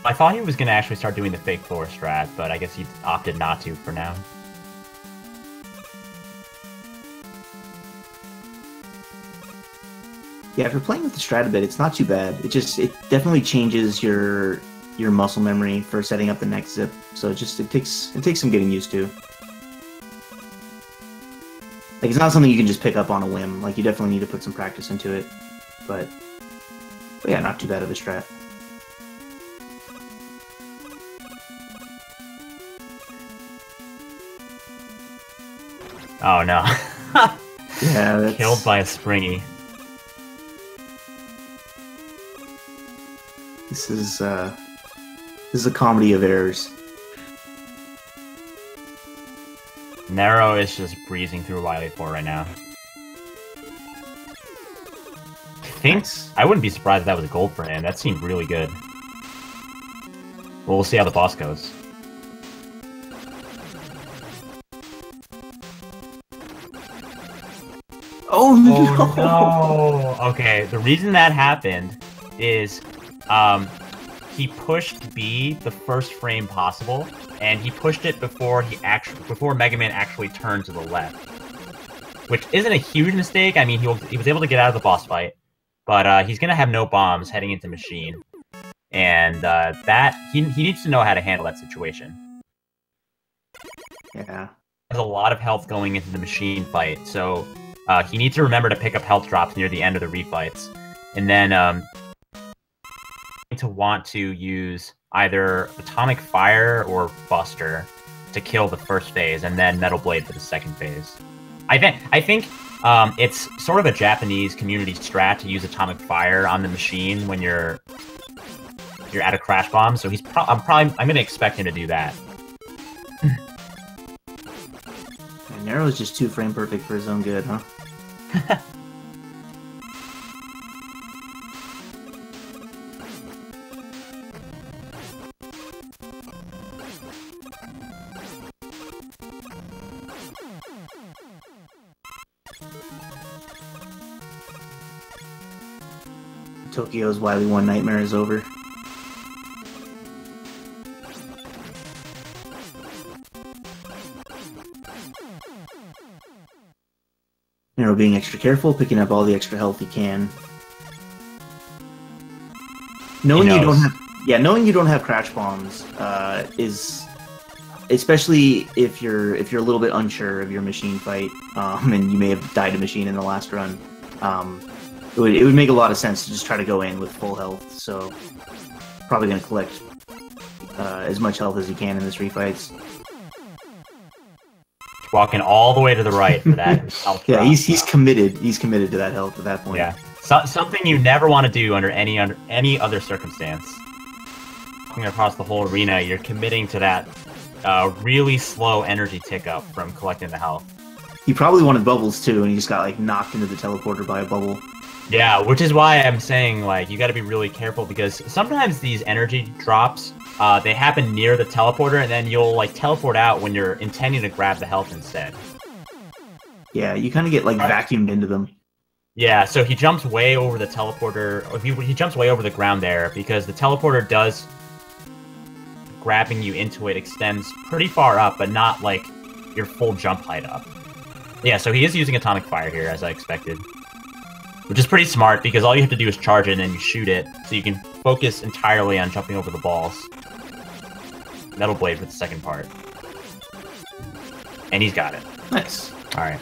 I thought he was going to actually start doing the fake floor strat, but I guess he opted not to for now. Yeah, if you're playing with the strat a bit, it's not too bad. It definitely changes your muscle memory for setting up the next zip. So it takes some getting used to. Like, it's not something you can just pick up on a whim. Like, you definitely need to put some practice into it. But yeah, not too bad of a strat. Oh no. Yeah, that's... Killed by a springy. This is a comedy of errors. Nero is just breezing through Wily 4 right now. I wouldn't be surprised if that was gold for him. That seemed really good. Well, we'll see how the boss goes. Oh no! Oh, no! Okay, the reason that happened is he pushed B the first frame possible, and he pushed it before Mega Man actually turned to the left, which isn't a huge mistake. I mean, he was able to get out of the boss fight, but he's gonna have no bombs heading into Machine, and that he needs to know how to handle that situation. Yeah, there's a lot of health going into the Machine fight, so he needs to remember to pick up health drops near the end of the refights, and then to want to use either Atomic Fire or Buster to kill the first phase, and then Metal Blade for the second phase. I think it's sort of a Japanese community strat to use Atomic Fire on the Machine when you're out of Crash Bomb. So I'm gonna expect him to do that. Nero's just too frame perfect for his own good, huh? Tokyo's Wily 1 nightmare is over. Nero being extra careful, picking up all the extra health he can. Knowing you don't have crash bombs is, especially if you're a little bit unsure of your Machine fight, and you may have died to Machine in the last run. It would make a lot of sense to just try to go in with full health. So probably going to collect as much health as you can in this refights. Walking all the way to the right for that health. Yeah, he's committed. He's committed to that health at that point. Yeah, something you never want to do under any other circumstance. Walking across the whole arena, you're committing to that really slow energy tick up from collecting the health. He probably wanted bubbles too, and he just got like knocked into the teleporter by a bubble. Yeah, which is why I'm saying like you got to be really careful, because sometimes these energy drops they happen near the teleporter, and then you'll like teleport out when you're intending to grab the health instead. Yeah, you kind of get like vacuumed into them. Yeah, so he jumps way over the teleporter, or he jumps way over the ground there, because the teleporter does, grabbing you into it extends pretty far up, but not like your full jump height up. Yeah, so he is using Atomic Fire here, as I expected. Which is pretty smart, because all you have to do is charge it and then you shoot it, so you can focus entirely on jumping over the balls. Metal Blade for the second part. And he's got it. Nice. Alright.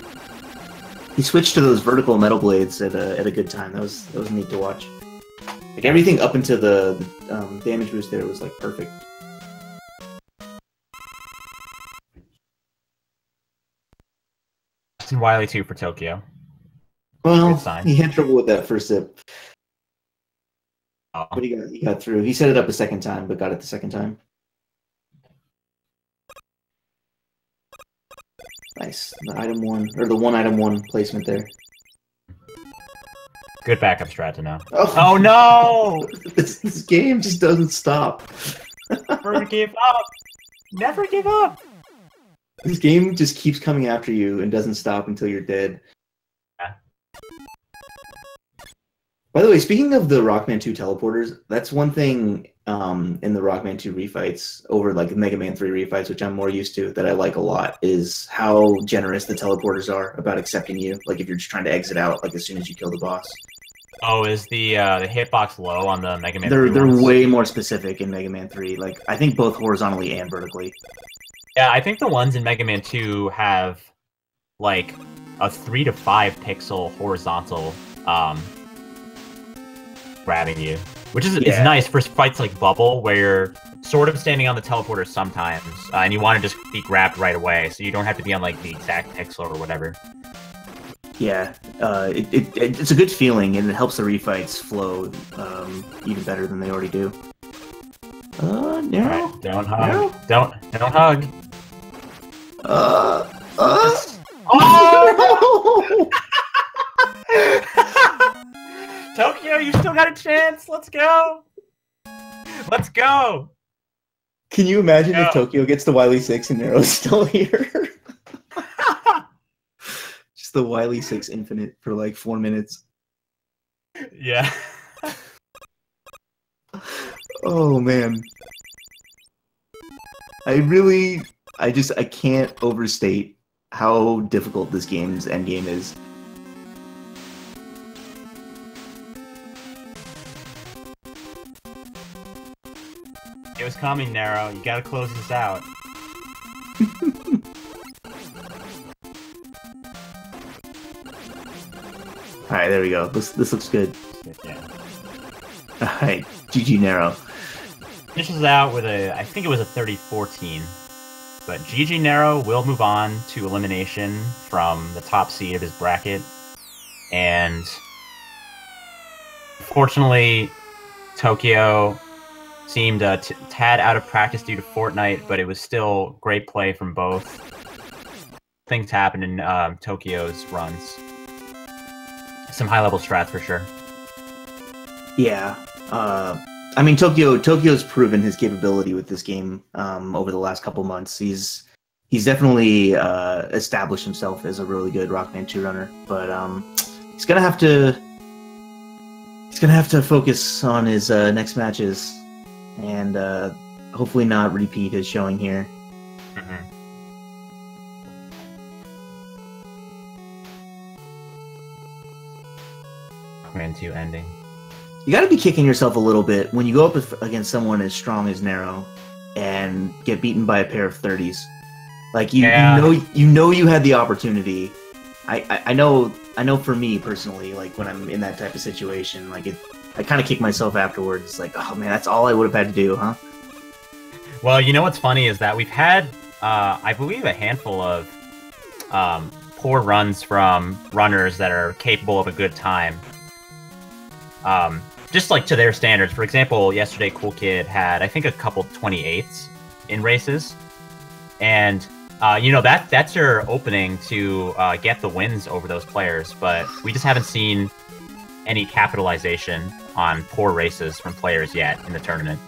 He switched to those vertical Metal Blades at a good time. That was neat to watch. Like everything up into the damage boost there was like perfect. And Wily 2 for Tokyo. Well, he had trouble with that first zip. Oh. But he got through. He set it up a second time, but got it the second time. Nice. The item one, or the one item one placement there. Good backup strat to know. Oh no! This game just doesn't stop. Never give up! Never give up! This game just keeps coming after you and doesn't stop until you're dead. Yeah. By the way, speaking of the Rockman 2 teleporters, that's one thing in the Rockman 2 refights over like Mega Man 3 refights, which I'm more used to, that I like a lot, is how generous the teleporters are about accepting you. Like if you're just trying to exit out like as soon as you kill the boss. Oh, is the hitbox low on the Mega Man 3 They're ones? way more specific in Mega Man 3. Like I think both horizontally and vertically. Yeah, I think the ones in Mega Man 2 have like a 3 to 5 pixel horizontal grabbing you, which is nice for fights like Bubble, where you're sort of standing on the teleporter sometimes, and you want to just be grabbed right away, so you don't have to be on like the exact pixel or whatever. Yeah, it's a good feeling, and it helps the refights flow even better than they already do. No. Right, don't hug. No. Don't hug. Oh! Tokyo, you still got a chance. Let's go. Let's go. Can you imagine if Tokyo gets the Wily 6 and Nero's still here? Just the Wily 6 Infinite for like 4 minutes. Yeah. Oh man. I can't overstate how difficult this game's endgame is. It was coming, Nero. You gotta close this out. Alright, there we go. This looks good. Yeah. Alright, GG Nero. Finishes out with I think it was a 30-14. But GG Nero will move on to elimination from the top seed of his bracket. And fortunately, Tokyo seemed a tad out of practice due to Fortnite, but it was still great play from both. Things happen in Tokyo's runs. Some high-level strats for sure. Yeah. I mean, Tokyo's proven his capability with this game over the last couple months. He's definitely established himself as a really good Rockman 2 runner, but he's gonna have to focus on his next matches and hopefully not repeat his showing here. Rockman 2 ending. You got to be kicking yourself a little bit when you go up against someone as strong as Nero and get beaten by a pair of 30s. Like you know you had the opportunity. I know for me personally, like when I'm in that type of situation, like I kind of kick myself afterwards. Like, oh man, that's all I would have had to do, huh? Well, you know what's funny is that we've had, I believe, a handful of poor runs from runners that are capable of a good time. Just like to their standards. For example, yesterday Cool Kid had, I think, a couple 28s in races. And, you know, that's your opening to get the wins over those players. But we just haven't seen any capitalization on poor races from players yet in the tournament.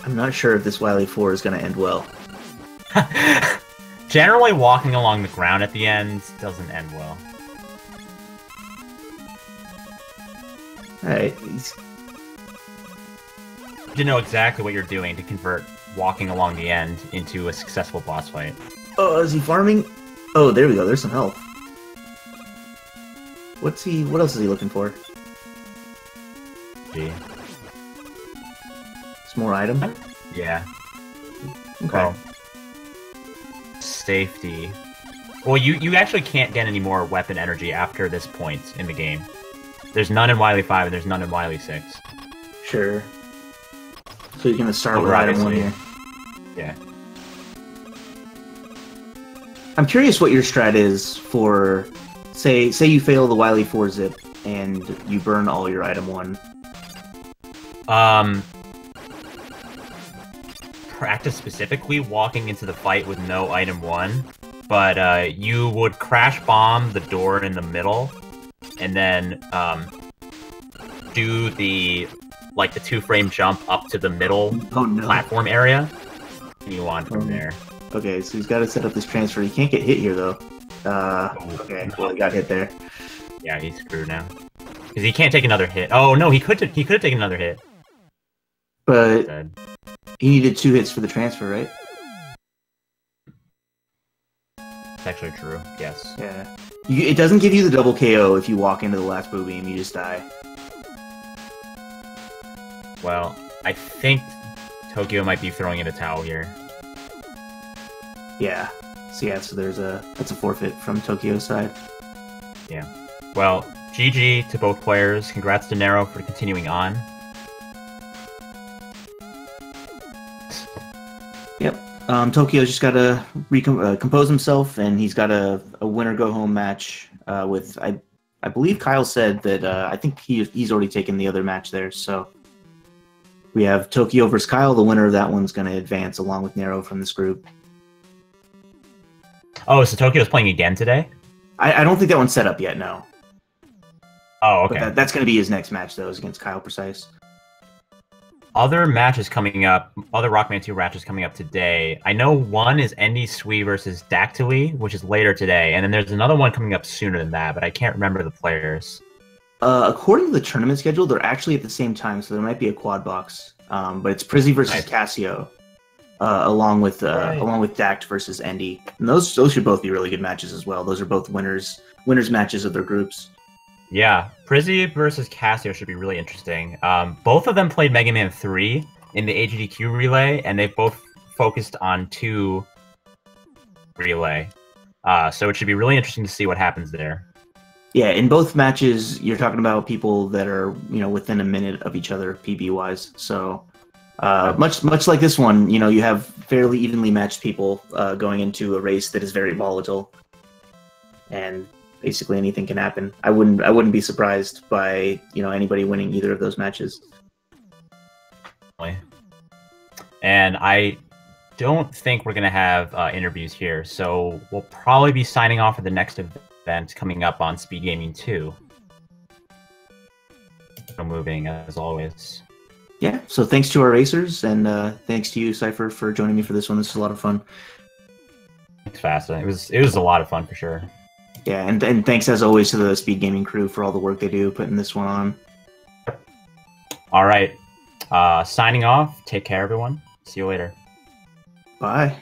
I'm not sure if this Wily 4 is going to end well. Generally, walking along the ground at the end doesn't end well. Alright. You know exactly what you're doing to convert walking along the end into a successful boss fight. Oh, is he farming? Oh, there we go. There's some health. What else is he looking for? Gee. Some more item? Yeah. Okay. Well, safety. Well, you actually can't get any more weapon energy after this point in the game. There's none in Wily 5 and there's none in Wily 6. Sure. So you're gonna start with item 1 here. Yeah. I'm curious what your strat is for, say you fail the Wily 4 zip and you burn all your item 1. Practice specifically walking into the fight with no item 1, but you would crash bomb the door in the middle, and then do the 2-frame jump up to the middle platform area, and you on from there. Okay, so he's got to set up this transfer. He can't get hit here though. Okay, well he got hit there. Yeah, he's screwed now because he can't take another hit. Oh no, he could have taken another hit, but he needed 2 hits for the transfer, right? It's actually true. Yes. Yeah. It doesn't give you the double KO if you walk into the last boo beam. You just die. Well, I think Tokyo might be throwing in a towel here. Yeah. So that's a forfeit from Tokyo's side. Yeah. Well, GG to both players. Congrats to Nero for continuing on. Yep. Tokyo's just got to compose himself, and he's got a winner-go-home match with I believe Kyle said that I think he's already taken the other match there. So we have Tokyo versus Kyle. The winner of that one's going to advance along with Nero from this group. Oh, so Tokyo's playing again today? I don't think that one's set up yet. No. Oh, okay. But that's going to be his next match, though, is against Kyle Precise. Other matches coming up, other Rockman 2 matches coming up today. I know one is Endy Sui versus Dactily, which is later today, and then there's another one coming up sooner than that, but I can't remember the players. According to the tournament schedule, they're actually at the same time, so there might be a quad box. But it's Prizzy versus Casio, along with Dact versus Endy. And those should both be really good matches as well. Those are both winners matches of their groups. Yeah, Prizzy versus Casio should be really interesting. Both of them played Mega Man 3 in the AGDQ relay, and they've both focused on 2 relay. So it should be really interesting to see what happens there. Yeah, in both matches, you're talking about people that are within a minute of each other PB-wise. So much like this one, you have fairly evenly matched people going into a race that is very volatile, and basically anything can happen. I wouldn't be surprised by anybody winning either of those matches. And I don't think we're gonna have interviews here, so we'll probably be signing off for the next event coming up on Speed Gaming 2. Moving as always. Yeah. So thanks to our racers, and thanks to you, Cypher, for joining me for this one. This was a lot of fun. Thanks, Fasta. It was a lot of fun for sure. Yeah, and thanks as always to the Speed Gaming crew for all the work they do putting this one on. All right. Signing off. Take care, everyone. See you later. Bye.